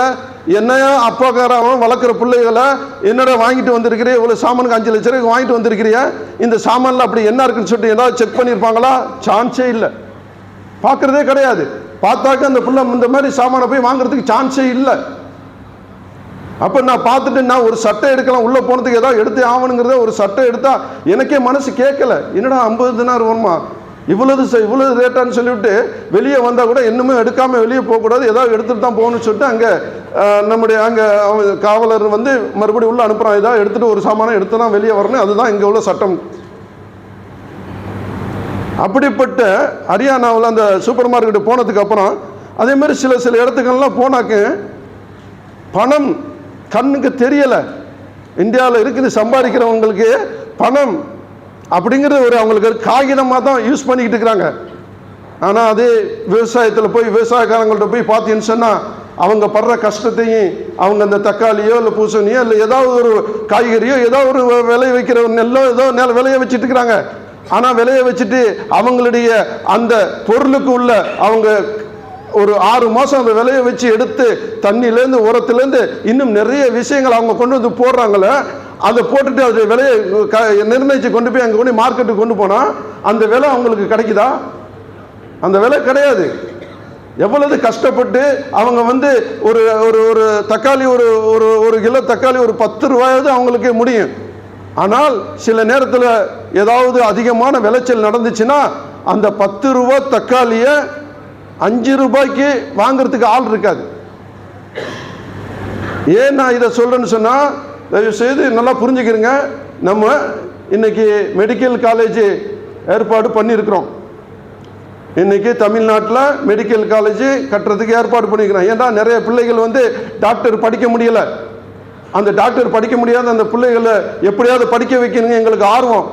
S2: என்னையா அப்பாக்காரவன் வளர்க்குற பிள்ளைகளை என்னடா வாங்கிட்டு வந்திருக்கிறிய, இவ்வளோ சாமானுக்கு 5 லட்ச ரூபாய்க்கு வாங்கிட்டு வந்திருக்கிறிய, இந்த சாமானில் அப்படி என்ன இருக்குன்னு சொல்லிட்டு ஏதாவது செக் பண்ணியிருப்பாங்களா? சான்ஸே இல்லை, பார்க்குறதே கிடையாது. பார்த்தாக்க அந்த பிள்ளை இந்த மாதிரி சாமானை போய் வாங்குறதுக்கு சான்ஸே இல்லை. அப்போ நான் பார்த்துட்டு நான் ஒரு சட்டை எடுக்கலாம், உள்ளே போனதுக்கு ஏதாவது எடுத்து ஆகணுங்கிறத ஒரு சட்டை எடுத்தால் எனக்கே மனசு கேட்கல. என்னடா 50 தினார் வருமா, இவ்வளவு ரேட்டான்னு சொல்லிவிட்டு வெளியே வந்தால் கூட இன்னுமே எடுக்காமல் வெளியே போகக்கூடாது, ஏதாவது எடுத்துகிட்டு தான் போகணும்னு சொல்லிட்டு அங்கே நம்முடைய அங்கே காவலர் வந்து மறுபடியும் உள்ளே அனுப்புகிறான். ஏதாவது எடுத்துகிட்டு ஒரு சாமானம் எடுத்து தான் வெளியே வரணும், அதுதான் இங்கே உள்ள சட்டம். அப்படிப்பட்ட ஹரியானாவில் அந்த சூப்பர் மார்க்கெட்டு போனதுக்கு அப்புறம் அதே மாதிரி சில இடத்துக்கெல்லாம் போனாக்க பணம் கண்ணுக்கு தெரியலை. இந்தியாவில் இருக்குது சம்பாதிக்கிறவங்களுக்கு பணம் அப்படிங்கிறது ஒரு அவங்களுக்கு காகிதமாக தான் யூஸ் பண்ணிக்கிட்டு இருக்கிறாங்க. ஆனால் அதே விவசாயத்தில் போய் விவசாயக்காரங்கள்ட்ட போய் பார்த்தீங்கன்னு சொன்னால் அவங்க படுற கஷ்டத்தையும், அவங்க அந்த தக்காளியோ இல்லை பூசணியோ இல்லை ஏதாவது ஒரு காய்கறியோ ஏதாவது ஒரு விளைய வைக்கிற நெல்லோ ஏதோ விளைய வச்சுட்டு இருக்கிறாங்க. ஆனால் விளைய வச்சுட்டு அவங்களுடைய அந்த பொருளுக்கு உள்ள அவங்க ஒரு 6 மாதம் அந்த விளைய வச்சு எடுத்து தண்ணியிலேருந்து உரத்துலேருந்து இன்னும் நிறைய விஷயங்கள் அவங்க கொண்டு வந்து போடுறாங்களே, அதை போட்டுட்டு அது விலையை நிர்ணயித்து கொண்டு போய் அங்கே கொண்டு மார்க்கெட்டுக்கு கொண்டு போனால் அந்த விலை அவங்களுக்கு கிடைக்குதா? அந்த விலை கிடையாது. எவ்வளவு கஷ்டப்பட்டு அவங்க வந்து ஒரு ஒரு ஒரு தக்காளி ஒரு கிலோ தக்காளி ஒரு 10 ரூபாயாவது அவங்களுக்கு முடியும். ஆனால் சில நேரத்தில் ஏதாவது அதிகமான விளைச்சல் நடந்துச்சுன்னா அந்த 10 ரூபா தக்காளியை 5 ரூபாய்க்கு வாங்கிறதுக்கு ஆள் இருக்காது. ஏன் நான் இதை சொல்கிறேன்னு சொன்னால், தயவுசெய்து நல்லா புரிஞ்சுக்கிறேங்க. நம்ம இன்னைக்கு மெடிக்கல் காலேஜ் ஏற்பாடு பண்ணியிருக்கிறோம். இன்னைக்கு தமிழ்நாட்டில் மெடிக்கல் காலேஜ் கட்டுறதுக்கு ஏற்பாடு பண்ணியிருக்கிறோம். ஏன்னா நிறைய பிள்ளைகள் வந்து டாக்டர் படிக்க முடியலை. அந்த டாக்டர் படிக்க முடியாத அந்த பிள்ளைகளை எப்படியாவது படிக்க வைக்கணுங்க எங்களுக்கு ஆர்வம்.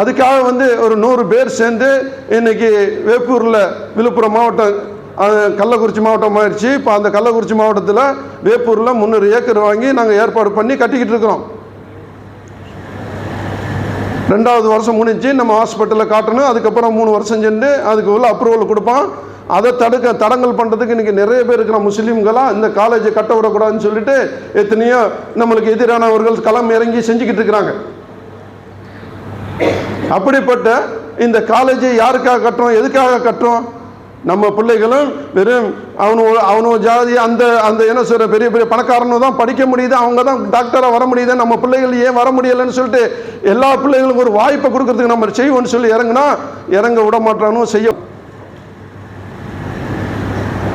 S2: அதுக்காக வந்து ஒரு 100 பேர் சேர்ந்து இன்னைக்கு வேப்பூரில், விழுப்புரம் மாவட்டம் கள்ளக்குறிச்சி மாவட்டம் ஆயிடுச்சு. இப்போ அந்த கள்ளக்குறிச்சி மாவட்டத்தில் வேப்பூரில் 300 ஏக்கர் வாங்கி நாங்கள் ஏற்பாடு பண்ணி கட்டிக்கிட்டு இருக்கிறோம். 2வது வருஷம் முடிஞ்சு நம்ம ஹாஸ்பிட்டலில் காட்டணும். அதுக்கப்புறம் 3 வருஷம் சென்று அதுக்கு உள்ள அப்ரூவல் கொடுப்பான். அதை தடங்கல் பண்ணுறதுக்கு இன்றைக்கி நிறைய பேர் இருக்கிற முஸ்லீம்களாக இந்த காலேஜை கட்ட விடக்கூடாதுன்னு சொல்லிட்டு எத்தனையோ நம்மளுக்கு எதிரானவர்கள் களம் இறங்கி செஞ்சுக்கிட்டு இருக்கிறாங்க. அப்படிப்பட்ட இந்த காலேஜை யாருக்காக கட்டுறோம், எதுக்காக கட்டுறோம்? நம்ம பிள்ளைகளும் வெறும் அவனோ ஜாதி அந்த அந்த என்ன சொல்ற பெரிய பெரிய பணக்காரனும் தான் படிக்க முடியுது, அவங்க தான் டாக்டராக வர முடியுது, நம்ம பிள்ளைகள் ஏன் வர முடியலைன்னு சொல்லிட்டு எல்லா பிள்ளைகளுக்கும் ஒரு வாய்ப்பை கொடுக்கறதுக்கு நம்ம செய்வோம்னு சொல்லி இறங்குனா இறங்க விட மாட்டானோ செய்ய.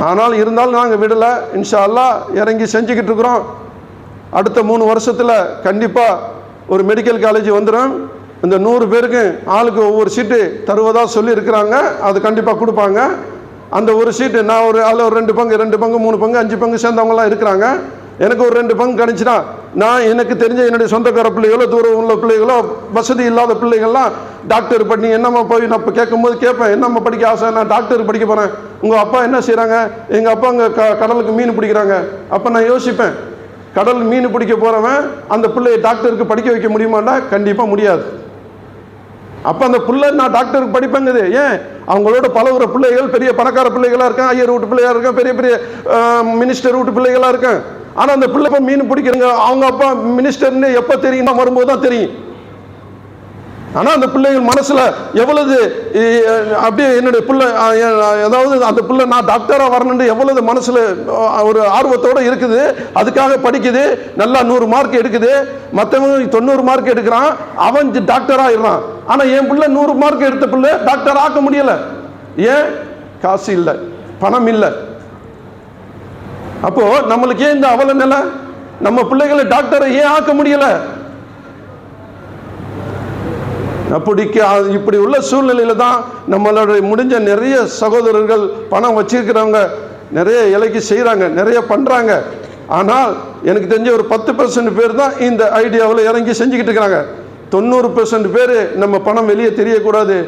S2: ஆனால் இருந்தாலும் நாங்கள் விடலை. இன்ஷா அல்லாஹ் இறங்கி செஞ்சுக்கிட்டு இருக்கிறோம். அடுத்த 3 வருஷத்தில் கண்டிப்பாக ஒரு மெடிக்கல் காலேஜ் வந்துடும். இந்த 100 பேருக்கு ஆளுக்கு ஒவ்வொரு சீட்டு தருவதாக சொல்லி இருக்கிறாங்க. அது கண்டிப்பாக கொடுப்பாங்க. அந்த ஒரு சீட்டு நான் அதில் ஒரு 2 பங்கு 3 பங்கு 5 பங்கு சேர்ந்தவங்களாம் இருக்கிறாங்க. எனக்கு ஒரு 2 பங்கு கிடைச்சினா நான் எனக்கு தெரிஞ்ச என்னுடைய சொந்தக்கார பிள்ளைகளோ தூரம் உள்ள பிள்ளைகளோ வசதி இல்லாத பிள்ளைகள்லாம் டாக்டர் பண்ணி என்னம்மா போய் நான் இப்போ கேட்கும்போது கேட்பேன், என்னம்மா படிக்க ஆசை? நான் டாக்டர் படிக்க போகிறேன். உங்கள் அப்பா என்ன செய்கிறாங்க? எங்கள் அப்பா அங்கே கடலுக்கு மீன் பிடிக்கிறாங்க. அப்போ நான் யோசிப்பேன், கடல் மீன் பிடிக்க போகிறவன் அந்த பிள்ளையை டாக்டருக்கு படிக்க வைக்க முடியுமாண்டா? கண்டிப்பாக முடியாது. அப்போ அந்த பிள்ளை நான் டாக்டருக்கு படிப்பேங்குது. ஏன்? அவங்களோட பழகுற பிள்ளைகள் பெரிய பணக்கார பிள்ளைகளாக இருக்கேன், ஐயர் வீட்டு பிள்ளையாக இருக்கேன், பெரிய பெரிய மினிஸ்டர் வீட்டு பிள்ளைகளாக இருக்கேன். ஆனால் அந்த பிள்ளை இப்போ மீன் பிடிக்கிறங்க அவங்க அப்பா மினிஸ்டர்னு எப்போ தெரியுமா? வரும்போது தான் தெரியும். ஆனால் அந்த பிள்ளைகள் மனசில் எவ்வளவு அப்படியே என்னுடைய பிள்ளை ஏதாவது அந்த பிள்ளை நான் டாக்டராக வரணுன்னு எவ்வளவு மனசில் ஒரு ஆர்வத்தோடு இருக்குது. அதுக்காக படிக்குது, நல்லா 100 மார்க் எடுக்குது. மற்றவங்க 90 மார்க் எடுக்கிறான், அவன் டாக்டராக இருக்கான். ஆனால் என் பிள்ளை 100 மார்க் எடுத்த பிள்ளை டாக்டர் ஆக்க முடியலை. ஏன்? காசு இல்லை, பணம் இல்லை. அப்போ நம்மளுக்கு ஏன் இந்த அவல நிலை? நம்ம பிள்ளைகளை டாக்டரை ஏன் ஆக்க முடியலை? இப்படி உள்ள சூழ்நிலையில தான் நம்மளுடைய முடிஞ்ச நிறைய சகோதரர்கள் பணம் வச்சிருக்கிறவங்க நிறைய இலைக்கு செய்கிறாங்க, நிறைய பண்ணுறாங்க. ஆனால் எனக்கு தெரிஞ்ச ஒரு 10% பேர் தான் இந்த ஐடியாவில் இறங்கி செஞ்சுக்கிட்டு இருக்கிறாங்க. 90% பேர் நம்ம பணம் வெளியே தெரியக்கூடாது,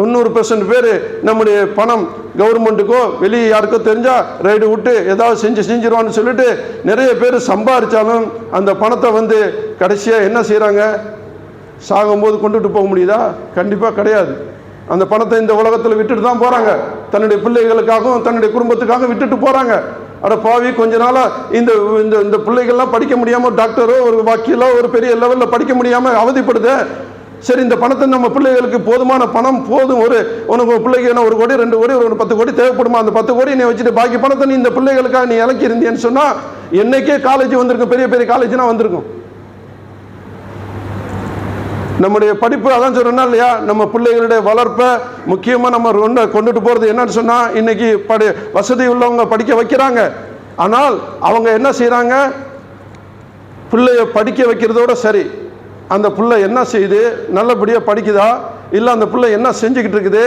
S2: 90% பேர் நம்முடைய பணம் கவர்மெண்ட்டுக்கோ வெளியே யாருக்கோ தெரிஞ்சால் ரைடு விட்டு ஏதாவது செஞ்சிருவான்னு சொல்லிட்டு நிறைய பேர் சம்பாதிச்சாலும் அந்த பணத்தை வந்து கடைசியாக என்ன செய்கிறாங்க? சாகும்போது கொண்டுட்டு போக முடியுதா? கண்டிப்பாக கிடையாது. அந்த பணத்தை இந்த உலகத்தில் விட்டுட்டு தான் போகிறாங்க. தன்னுடைய பிள்ளைகளுக்காகவும் தன்னுடைய குடும்பத்துக்காக விட்டுட்டு போகிறாங்க. அட பாவி, கொஞ்ச நாளாக இந்த இந்த பிள்ளைகள்லாம் படிக்க முடியாமல் டாக்டரோ ஒரு வக்கீலோ ஒரு பெரிய லெவலில் படிக்க முடியாமல் அவதிப்படுது. சரி, இந்த பணத்தை நம்ம பிள்ளைகளுக்கு போதுமான பணம் போதும். உனக்கு பிள்ளைக்கு என்ன 1 கோடி 2 கோடி ஒரு 10 கோடி தேவைப்படுமா? அந்த 10 கோடி நீ வச்சுட்டு பாக்கி பணத்தை நீ இந்த பிள்ளைகளுக்காக நீ இலக்கி இருந்தேன்னு சொன்னால் என்னைக்கே காலேஜ் வந்திருக்கும், பெரிய பெரிய காலேஜ்னா வந்திருக்கும். நம்முடைய படிப்பு, அதான் சொல்றேன்னா இல்லையா, நம்ம பிள்ளைகளுடைய வளர்ப்பை முக்கியமாக நம்ம கொண்டுட்டு போகிறது என்னன்னு சொன்னால், இன்னைக்கு வசதி உள்ளவங்க படிக்க வைக்கிறாங்க. ஆனால் அவங்க என்ன செய்கிறாங்க, பிள்ளைய படிக்க வைக்கிறதோட சரி, அந்த பிள்ளை என்ன செய்யுது, நல்லபடியாக படிக்குதா, இல்லை அந்த பிள்ளை என்ன செஞ்சுக்கிட்டு இருக்குது,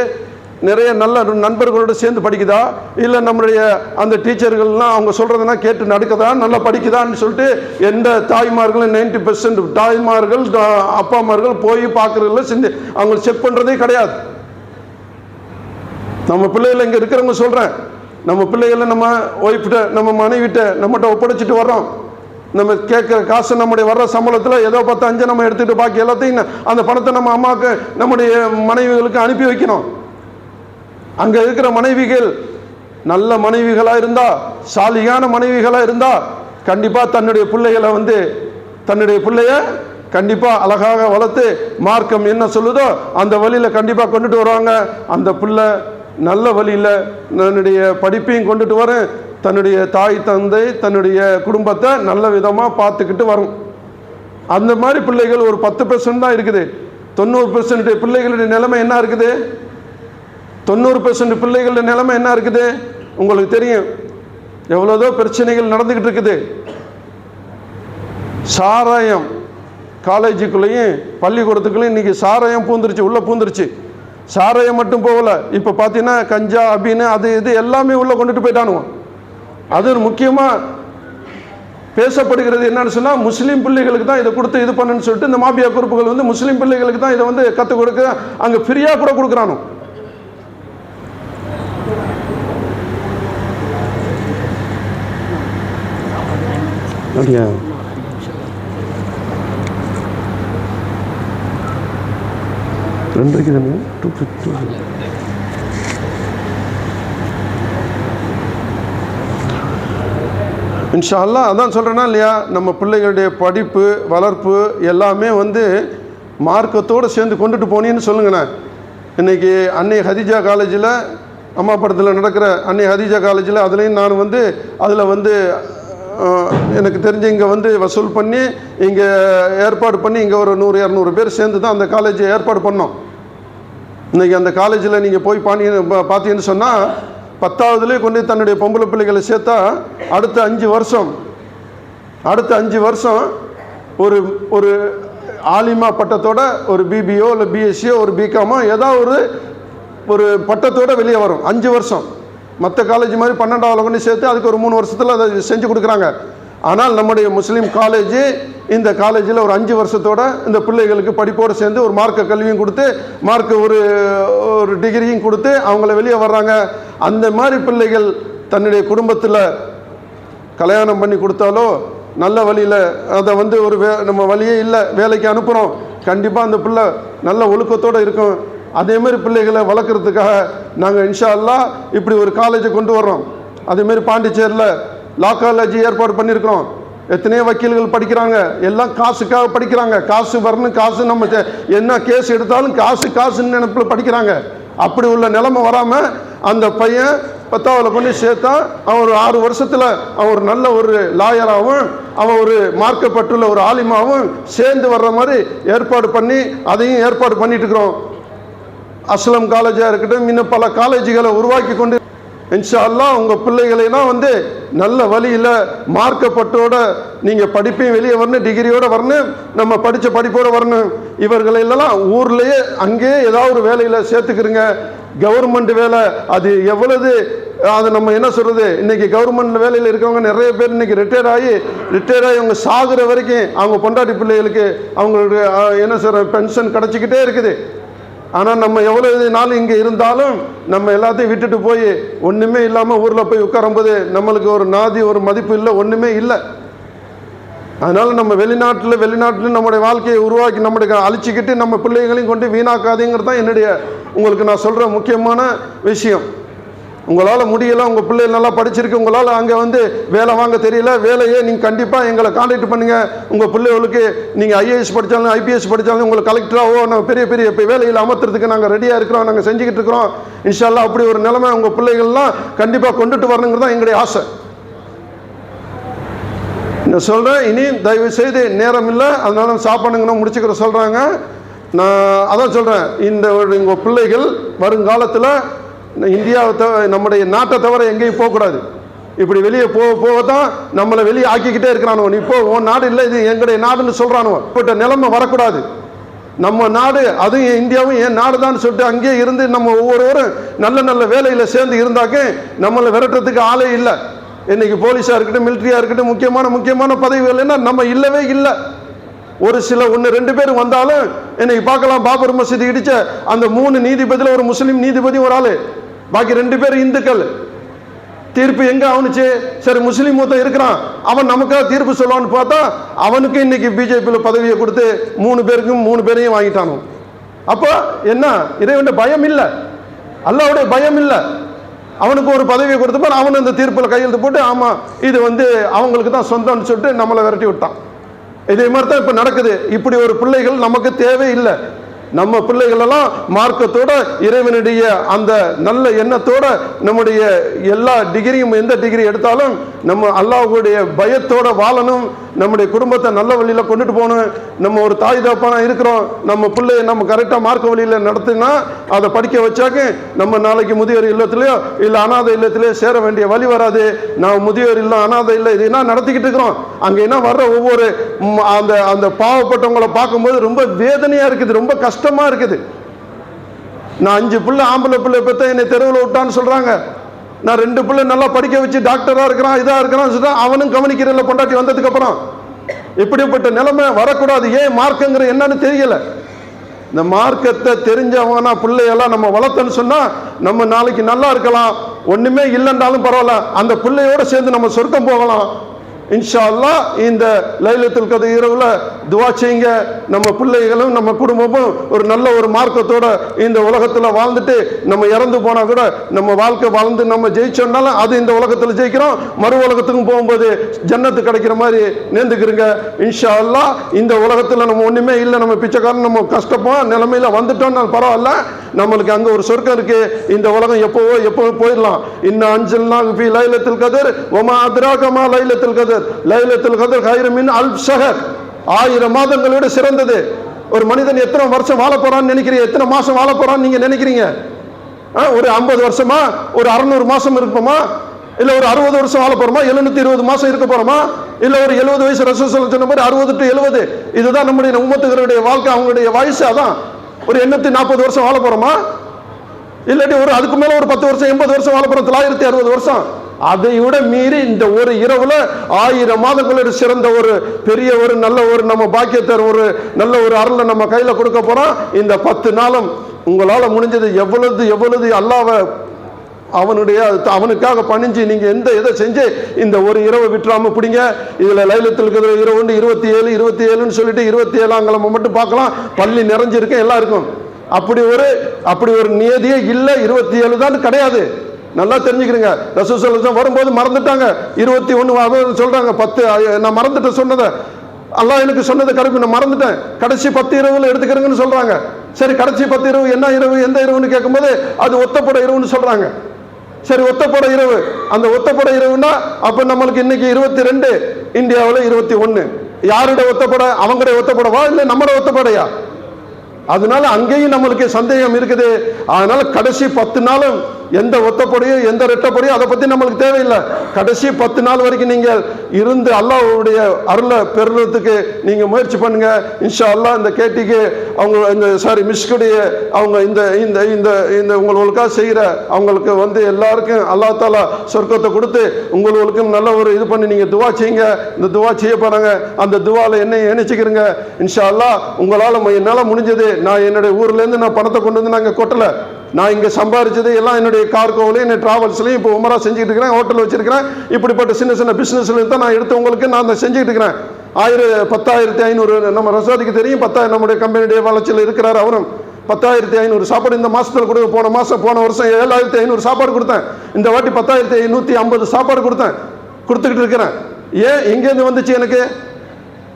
S2: நிறைய நல்ல நண்பர்களோடு சேர்ந்து படிக்குதா, இல்லை நம்மளுடைய அந்த டீச்சர்கள்லாம் அவங்க சொல்கிறதுனா கேட்டு நடக்குதா, நல்லா படிக்குதான்னு சொல்லிட்டு எந்த தாய்மார்களும் 90% தாய்மார்கள் அப்பாமார்கள் போய் பார்க்குறதுல செஞ்சு அவங்க செக் பண்ணுறதே கிடையாது. நம்ம பிள்ளைகளை இங்கே இருக்கிறவங்க சொல்கிறேன், நம்ம பிள்ளைகளை நம்ம ஒய்ஃப்கிட்ட நம்ம மனைவிட்ட நம்மகிட்ட ஒப்படைச்சிட்டு வர்றோம். நம்ம கேட்குற காசு நம்முடைய வர்ற சம்பளத்தில் ஏதோ 10-5 நம்ம எடுத்துகிட்டு பாக்கி எல்லாத்தையும் அந்த பணத்தை நம்ம அம்மாவுக்கு நம்முடைய மனைவிகளுக்கு அனுப்பி வைக்கணும். அங்கே இருக்கிற மனைவிகள் நல்ல மனைவிகளாக இருந்தால், சாலியான மனைவிகளாக இருந்தால், கண்டிப்பாக தன்னுடைய பிள்ளைகளை தன்னுடைய பிள்ளைய கண்டிப்பாக அழகாக வளர்த்து மார்க்கம் என்ன சொல்லுதோ அந்த வழியில் கண்டிப்பாக கொண்டுட்டு வருவாங்க. அந்த பிள்ளை நல்ல வழியில் தன்னுடைய படிப்பையும் கொண்டுட்டு வரும், தன்னுடைய தாய் தந்தை தன்னுடைய குடும்பத்தை நல்ல விதமாக பார்த்துக்கிட்டு வரும். அந்த மாதிரி பிள்ளைகள் ஒரு 10% தான் இருக்குது. 90% பிள்ளைகளுடைய நிலைமை என்ன இருக்குது? 90% பிள்ளைகளுடைய நிலைமை என்ன இருக்குது? உங்களுக்கு தெரியும், எவ்வளோதோ பிரச்சனைகள் நடந்துக்கிட்டு இருக்குது. சாராயம் காலேஜுக்குள்ளேயும் பள்ளிக்கூடத்துக்குள்ளேயும் இன்றைக்கி சாராயம் உள்ளே பூந்துருச்சு. சாராயம் மட்டும் போகல, இப்போ பார்த்தீங்கன்னா கஞ்சா அபின்னு அது இது எல்லாமே உள்ளே கொண்டுட்டு போயிட்டானுவோம். அது முக்கியமாக பேசப்படுகிறது என்னன்னு சொன்னால், முஸ்லீம் பிள்ளைகளுக்கு தான் இதை கொடுத்து இது பண்ணுன்னு சொல்லிட்டு இந்த மாபியா குரூப்புகள் முஸ்லீம் பிள்ளைகளுக்கு தான் இதை கற்றுக் கொடுக்க அங்கே ஃப்ரீயாக கூட கொடுக்குறானோ. அப்படியா? ரெண்டுக்கு தானே 250. இன்ஷா அல்லாஹ் அதான் சொல்கிறேன்னா இல்லையா, நம்ம பிள்ளைகளுடைய படிப்பு வளர்ப்பு எல்லாமே மார்க்கத்தோடு சேர்ந்து கொண்டுட்டு போனீன்னு சொல்லுங்கண்ணே. இன்றைக்கி அன்னை ஹதீஜா காலேஜில், அம்மாபுரத்தில் நடக்கிற அன்னை ஹதீஜா காலேஜில் அதுலேயும் நான் அதில் எனக்கு தெரிஞ்சு இங்கே வசூல் பண்ணி இங்கே ஏற்பாடு பண்ணி இங்கே ஒரு 100-200 பேர் சேர்ந்து தான் அந்த காலேஜை ஏற்பாடு பண்ணோம். இன்றைக்கி அந்த காலேஜில் நீங்கள் போய் பார்த்தீங்கன்னு சொன்னால், 10வதுலேயே தன்னுடைய பொம்பளை பிள்ளைகளை சேர்த்தா அடுத்த 5 வருஷம் ஒரு ஆலிமா பட்டத்தோட ஒரு பிபிஓ இல்லை பிஎஸ்சியோ ஒரு பிகாமோ ஏதாவது ஒரு பட்டத்தோட வெளியே வரும். 5 வருஷம். மற்ற காலேஜ் மாதிரி 12வது சேர்த்து அதுக்கு ஒரு 3 வருஷத்தில் அதை செஞ்சு கொடுக்குறாங்க. ஆனால் நம்முடைய முஸ்லீம் காலேஜ், இந்த காலேஜில் ஒரு 5 வருஷத்தோட இந்த பிள்ளைகளுக்கு படிப்போடு சேர்ந்து ஒரு மார்க்க கல்வியும் கொடுத்து ஒரு டிகிரியும் கொடுத்து அவங்கள வெளியே வர்றாங்க. அந்த மாதிரி பிள்ளைகள் தன்னுடைய குடும்பத்தில் கல்யாணம் பண்ணி கொடுத்தாலோ நல்ல வழியில் அதை நம்ம வழியே இல்லை, வேலைக்கு அனுப்புகிறோம், கண்டிப்பாக அந்த பிள்ளை நல்ல ஒழுக்கத்தோடு இருக்கும். அதேமாரி பிள்ளைகளை வளர்க்குறதுக்காக நாங்கள் இன்ஷா அல்லாஹ் இப்படி ஒரு காலேஜை கொண்டு வர்றோம். அதேமாரி பாண்டிச்சேரியில் லா காலேஜ் ஏற்பாடு பண்ணியிருக்கிறோம். எத்தனையோ வக்கீல்கள் படிக்கிறாங்க, எல்லாம் காசுக்காக படிக்கிறாங்க. காசு வரணும், காசு நம்ம என்ன கேஸ் எடுத்தாலும் காசுன்னு நினைப்பில் படிக்கிறாங்க. அப்படி உள்ள நிலைமை வராமல் அந்த பையன் 10வது கொண்டு சேர்த்தா அவன் ஒரு 6 வருஷத்தில் அவன் ஒரு நல்ல ஒரு லாயராகவும் அவன் ஒரு மார்க்கப்பட்டுள்ள ஒரு ஆலிமாவும் சேர்ந்து வர்ற மாதிரி ஏற்பாடு பண்ணி அதையும் ஏற்பாடு பண்ணிட்டு இருக்கிறோம். அஸ்லம் காலேஜாக இருக்கட்டும், இன்னும் பல காலேஜுகளை உருவாக்கி கொண்டு இன்ஷா அல்லாஹ் உங்கள் பிள்ளைகளெல்லாம் நல்ல வழியில் மார்க்கப்பட்டோட நீங்கள் படிப்பையும் வெளியே வரணும், டிகிரியோடு வரணும், நம்ம படித்த படிப்போடு வரணும். இவர்களெல்லாம் ஊர்லேயே அங்கேயே ஏதாவது ஒரு வேலையில் சேர்த்துக்கிறங்க. கவர்மெண்ட் வேலை அது எவ்வளவு, அது நம்ம என்ன சொல்கிறது, இன்றைக்கி கவர்மெண்ட் வேலையில் இருக்கிறவங்க நிறைய பேர் இன்றைக்கி ரிட்டையர் ஆகி அவங்க சாகுற வரைக்கும் அவங்க பொண்டாட்டி பிள்ளைகளுக்கு அவங்களுக்கு என்ன சொல்கிற பென்ஷன் கிடச்சிக்கிட்டே இருக்குது. ஆனால் நம்ம எவ்வளோ நாள் இங்கே இருந்தாலும் நம்ம எல்லாத்தையும் விட்டுட்டு போய் ஒன்றுமே இல்லாமல் ஊரில் போய் உட்காரும்போது நம்மளுக்கு ஒரு நாதி ஒரு மதிப்பு இல்லை, ஒன்றுமே இல்லை. அதனால் நம்ம வெளிநாட்டில் நம்முடைய வாழ்க்கையை உருவாக்கி நம்மளுக்கு அழிச்சிக்கிட்டு நம்ம பிள்ளைகளையும் கொண்டு வீணாக்காதீங்கிறது தான் என்னுடைய உங்களுக்கு நான் சொல்கிற முக்கியமான விஷயம். உங்களால் முடியலை, உங்கள் பிள்ளைகள் நல்லா படிச்சிருக்கு, உங்களால் அங்கே வேலை வாங்க தெரியல, வேலையே நீங்கள் கண்டிப்பாக எங்களை கான்டாக்ட் பண்ணுங்கள். உங்கள் பிள்ளைகளுக்கு நீங்கள் ஐஏஎஸ் படித்தாலும் ஐபிஎஸ் படித்தாலும் உங்களுக்கு கலெக்டராகவோ நாங்கள் பெரிய பெரிய இப்போ வேலையில் அமர்த்துறதுக்கு நாங்கள் ரெடியாக இருக்கிறோம், நாங்கள் செஞ்சுக்கிட்டு இருக்கிறோம். இன்ஷா அல்லாஹ் அப்படி ஒரு நிலைமை உங்கள் பிள்ளைகள்லாம் கண்டிப்பாக கொண்டுட்டு வரணுங்கிறது தான் எங்களுடைய ஆசை. நான் சொல்கிறேன், இனி தயவு செய்து நேரம் இல்லை, அதனால சாப்பாடுங்கன்னு முடிச்சுக்கிற சொல்கிறாங்க. நான் அதான் சொல்கிறேன், உங்கள் பிள்ளைகள் வருங்காலத்தில் இந்தியாவை நம்முடைய நாட்டை தவிர எங்கேயும் போகக்கூடாது. இப்படி வெளியே போக தான் நம்மளை வெளியே ஆக்கிக்கிட்டே இருக்கிறானுவோ. இப்போ உன் நாடு இல்லை, இது எங்களுடைய நாடுன்னு சொல்கிறானுவோ. இப்பட்ட நிலைமை வரக்கூடாது. நம்ம நாடு, அதுவும் இந்தியாவும் என் நாடு தான் சொல்லிட்டு அங்கேயே இருந்து நம்ம ஒவ்வொருவரும் நல்ல நல்ல வேலையில் சேர்ந்து இருந்தாக்க நம்மளை விரட்டுறதுக்கு ஆளே இல்லை. இன்னைக்கு போலீஸாக இருக்கட்டும், மிலிட்ரியாக இருக்கட்டும், முக்கியமான பதவிகள்னா நம்ம இல்லவே இல்லை. ஒரு சில 1-2 பேர் வந்தாலும் இன்னைக்கு பார்க்கலாம், பாபர் மசூதி இடிச்ச அந்த 3 நீதிபதியில் ஒரு முஸ்லீம் நீதிபதி ஒரு ஆள், பாக்கி 2 பேர் இந்துக்கள். தீர்ப்பு எங்க ஆகுனுச்சு? சரி, முஸ்லீம் மொத்தம் இருக்கிறான், அவன் நமக்காக தீர்ப்பு சொல்லுவான்னு பார்த்தா அவனுக்கு இன்னைக்கு பிஜேபியில் பதவியை கொடுத்து 3 பேரையும் வாங்கிட்டானோ. அப்போ என்ன? இறைவனுடைய பயம் இல்லை, அல்லாஹ்வுடைய பயம் இல்லை. அவனுக்கு ஒரு பதவியை கொடுத்தப்ப அவன் அந்த தீர்ப்பில் கையெழுத்து போட்டு ஆமாம் இது அவங்களுக்கு தான் சொந்தம்னு சொல்லிட்டு நம்மளை விரட்டி விட்டான். இதே மாதிரி தான் இப்போ நடக்குது. இப்படி ஒரு பிள்ளைகள் நமக்கு தேவையில்லை. நம்ம பிள்ளைகளெல்லாம் மார்க்கத்தோட, இறைவனுடைய அந்த நல்ல எண்ணத்தோட, நம்முடைய எல்லா டிகிரியும் எந்த டிகிரி எடுத்தாலும் நம்ம அல்லாஹ்வுடைய பயத்தோட வாழணும். நம்முடைய குடும்பத்தை நல்ல வழியில் கொண்டுட்டு போகணும். நம்ம ஒரு தாய் தகப்பனா இருக்கிறோம், நம்ம பிள்ளைய நம்ம கரெக்டாக மார்க்க வழியில் நடத்தினா அதை படிக்க வச்சாக்க நம்ம நாளைக்கு முதியோர் இல்லத்திலையோ இல்லை அனாதை இல்லத்திலேயோ சேர வேண்டிய வழி வராது. நான் முதியோர் இல்லம், அனாதை இல்லை, இது என்ன நடத்திக்கிட்டு இருக்கிறோம். அங்கே என்ன வர்ற ஒவ்வொரு அந்த பாவப்பட்டவங்களை பார்க்கும்போது ரொம்ப வேதனையாக இருக்குது, ரொம்ப கஷ்டமாக இருக்குது. நான் 5 பிள்ளை ஆம்பளை பிள்ளை பெற்ற என்னை தெருவில் விட்டான்னு சொல்கிறாங்க. நான் 2 பிள்ளை நல்லா படிக்க வச்சு டாக்டராக இருக்கிறான், இதாக இருக்கிறான்னு சொல்லிட்டு அவனும் கவனிக்கிறதில்ல பொண்டாட்டி வந்ததுக்கு அப்புறம். இப்படிப்பட்ட நிலைமை வரக்கூடாது. ஏன்? மார்க்கங்கிற என்னன்னு தெரியல. இந்த மார்க்கத்தை தெரிஞ்சவனா பிள்ளையெல்லாம் நம்ம வளர்த்தன்னு சொன்னா நம்ம நாளைக்கு நல்லா இருக்கலாம். ஒண்ணுமே இல்லைன்னாலும் பரவாயில்ல, அந்த பிள்ளையோட சேர்ந்து நம்ம சொர்க்கம் போகலாம். இன்ஷா அல்லாஹ் இந்த லைலத்துல் கத்ர் இரவுல துஆ செய்யுங்க. நம்ம பிள்ளைகளும் நம்ம குடும்பமும் ஒரு நல்ல ஒரு மார்க்கத்தோட இந்த உலகத்தில் வாழ்ந்துட்டு நம்ம இறந்து போனா கூட நம்ம வாழ்க்கை வாழ்ந்து நம்ம ஜெயிச்சோம்னாலும் அது இந்த உலகத்தில் ஜெயிக்கிறோம். மறு உலகத்துக்கும் போகும்போது ஜன்னத்து கிடைக்கிற மாதிரி நேர்ந்துக்கிறங்க இன்ஷா அல்லாஹ். இந்த உலகத்தில் நம்ம ஒண்ணுமே இல்லை, நம்ம பிச்சைக்காரன், நம்ம கஷ்டப்போம் நிலைமையில வந்துட்டோம்னா பரவாயில்ல, நம்மளுக்கு அங்கே ஒரு சொர்க்கம் இருக்கு. இந்த உலகம் எப்போ போயிடலாம். இன்னும் அன்சல்னாஹு ஃபீ லைலத்துல் கத்ர் வமா அத்ராக மா லைலத்துல் கத்ர் லைலத்துல் கத்ர் கைரு மின் அல்ஃப் ஷஹர். 1000 மாதங்களை விட சிறந்தது. ஒரு மனிதன் எத்தனை வருஷம் வாழ போறான்னு நினைக்கிறீங்க? எத்தனை மாசம் வாழ போறான்னு நீங்க நினைக்கிறீங்க? ஒரு 50 வருஷமா, ஒரு 600 மாசம் இருப்போமா, இல்ல ஒரு 60 வருஷம் வாழ போறோமா, 720 மாசம் இருக்க போறோமா, இல்ல ஒரு 70 வயசு ரசூல் சொன்ன மாதிரி 60 to 70, இதுதான் நம்முடைய உம்மத்துகளுடைய வாழ்க்கை. அவங்களுடைய வயசு அதான். ஒரு 840 வருஷம் வாழ போறோமா, இல்லாட்டி ஒரு அதுக்கு மேல ஒரு 10 வருஷம் 80 வருஷம் வாழ போறோம், 960 வருஷம். அதை விட மீறி இந்த ஒரு இரவுல 1000 மாதங்களோட சிறந்த ஒரு பெரிய ஒரு நல்ல ஒரு நம்ம பாக்கியத்தர் ஒரு நல்ல ஒரு அருளை நம்ம கையில கொடுக்க போறோம். இந்த 10 நாளும் உங்களால முடிஞ்சது எவ்வளவு அல்லாஹ்வை அவனுக்காக பணிஞ்சு நீங்க எதை செஞ்சு இந்த ஒரு இரவை விட்டுறாம பிடிங்க. இதுல லைலத்துல் கத்ர் இரவு 27 சொல்லிட்டு 27 மட்டும் பார்க்கலாம். பள்ளி நிறைஞ்சிருக்கு, எல்லாம் இருக்கும். அப்படி ஒரு நியதியே இல்லை. 27 தான் கிடையாது. நல்லா தெரிஞ்சுக்கிறீங்க. ரசூல் ஸல்லல்லாஹு அலைஹி வஸல்லம் வரும்போது மறந்துட்டாங்க. 21 சொல்றாங்க. 10 நான் மறந்துட்டேன் சொன்னதை, அல்லாஹ் எனக்கு சொன்னதை கரெக்ட் நான் மறந்துட்டேன். கடைசி 10 இரவுல எடுத்துக்கிறேங்கன்னு சொல்றாங்க. சரி, கடைசி 10 இரவு என்ன இரவு, எந்த இரவுன்னு கேட்கும்போது அது ஒத்தப்பட இரவுன்னு சொல்றாங்க. சரி, ஒத்தப்பட இரவு. அந்த ஒத்தப்பட இரவுன்னா அப்ப நம்மளுக்கு இன்னைக்கு 22, இந்தியாவில் 21. யாருடைய ஒத்தப்பட? அவங்களுடைய ஒத்தப்படவா இல்லை நம்மளோட ஒத்தப்படையா? அதனால அங்கேயும் நம்மளுக்கு சந்தேகம் இருக்குது. அதனால கடைசி 10 நாளும் எந்த ஒத்தப்படையோ எந்த ரெட்டப்படையோ அதை பத்தி நம்மளுக்கு தேவையில்லை. கடைசி 10 நாள் வரைக்கும் நீங்கள் இருந்து அல்லாஹ்வுடைய அருளை பெறுறதுக்கு நீங்க முயற்சி பண்ணுங்க. இன்ஷா அல்லாஹ் இந்த கேட்டிக்கு அவங்க இந்த மிஸ்குடைய அவங்க இந்த இந்த இந்த இந்த உங்களுக்காக செய்கிற அவங்களுக்கு எல்லாருக்கும் அல்லாஹ் தாலா சொர்க்கத்தை கொடுத்து உங்களுக்கும் நல்ல ஒரு இது பண்ணி நீங்க துவா செய்யுங்க. இந்த துவா செய்ய போறாங்க. அந்த துவால என்னை இணைச்சிக்கிறங்க. இன்ஷா அல்லாஹ் உங்களால் என்னால் முடிஞ்சது. நான் என்னுடைய ஊர்ல இருந்து நான் பணத்தை கொண்டு வந்து நாங்கள் கொட்டல. நான் இங்கே சம்பாதிச்சது எல்லாம் என்னுடைய கார்கோவிலையும் என்னுடைய டிராவல்ஸ்லையும் இப்போ உமரா செஞ்சுட்டு இருக்கிறேன், ஹோட்டல் வச்சிருக்கிறேன். இப்படிப்பட்ட சின்ன பிஸ்னஸ்ல தான் நான் எடுத்து உங்களுக்கு நான் செஞ்சுட்டு இருக்கிறேன். 10,500 நம்ம ரசாதிக்கு தெரியும். 10,000 நம்முடைய கம்பெனியுடைய வளர்ச்சியில் இருக்கிறார். அவரும் 10,500 சாப்பாடு இந்த மாசத்துல கொடுக்க. போன வருஷம் 7,500 சாப்பாடு கொடுத்தேன். இந்த வாட்டி 10,150 சாப்பாடு கொடுத்துக்கிட்டு இருக்கிறேன். ஏன் எங்கேருந்து வந்துச்சு எனக்கு?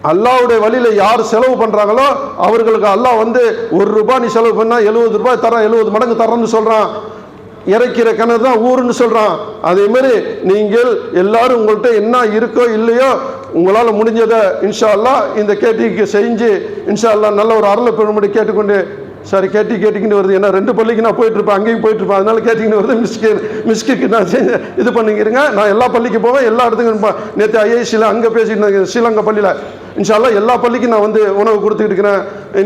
S2: அல்லாஹ்வுடைய வழியில யார் செலவு பண்றாங்களோ அவர்களுக்கு அல்லாஹ் 1 ரூபாய் நீ செலவு பண்ணா 70 ரூபாய் தரேன், 70 மடங்கு தரேன்னு சொல்றான். இறைக்கிற கிணறு தான் ஊருன்னு சொல்கிறான். அதேமாரி நீங்கள் எல்லாரும் உங்கள்கிட்ட என்ன இருக்கோ இல்லையோ உங்களால் முடிஞ்சதை இன்ஷா அல்லாஹ் இந்த கேட்டிக்கு செஞ்சு இன்ஷா அல்லாஹ் நல்ல ஒரு அருளை பெருமடி கேட்டுக்கொண்டு சாரி கேட்டிக்கிட்டு வருது. ஏன்னா 2 பள்ளிக்கு நான் போயிட்டுருப்பேன், அங்கேயும் போயிட்டுருப்பேன், அதனால கேட்டிக்கிட்டு வருது. மிஸ்க்கு நான் இது பண்ணிக்கிறேங்க. நான் எல்லா பள்ளிக்கு போவேன், எல்லா இடத்துக்கும். நேற்று ஐஐசியில் அங்கே பேசிட்டு ஸ்ரீலங்கா பள்ளியில் இன்ஷா அல்லாஹ் எல்லா பள்ளிக்கும் நான் வந்து உணவு கொடுத்துக்கிட்டு இருக்கிறேன்.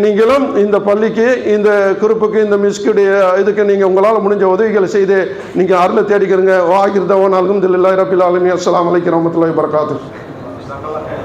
S2: நீங்களும் இந்த பள்ளிக்கு இந்த குரூப்புக்கு இந்த மிஸ்குடைய இதுக்கு நீங்கள் உங்களால் முடிஞ்ச உதவிகளை செய்து நீங்கள் அருளை தேடிக்கிறங்க. வாகிருதவன் அல்ஹம்துலில்லாஹி ரப்பில் ஆலமீன். அஸ்ஸலாமு அலைக்கும் வரஹ்மத்துல்லாஹி வபரகாத்துஹு.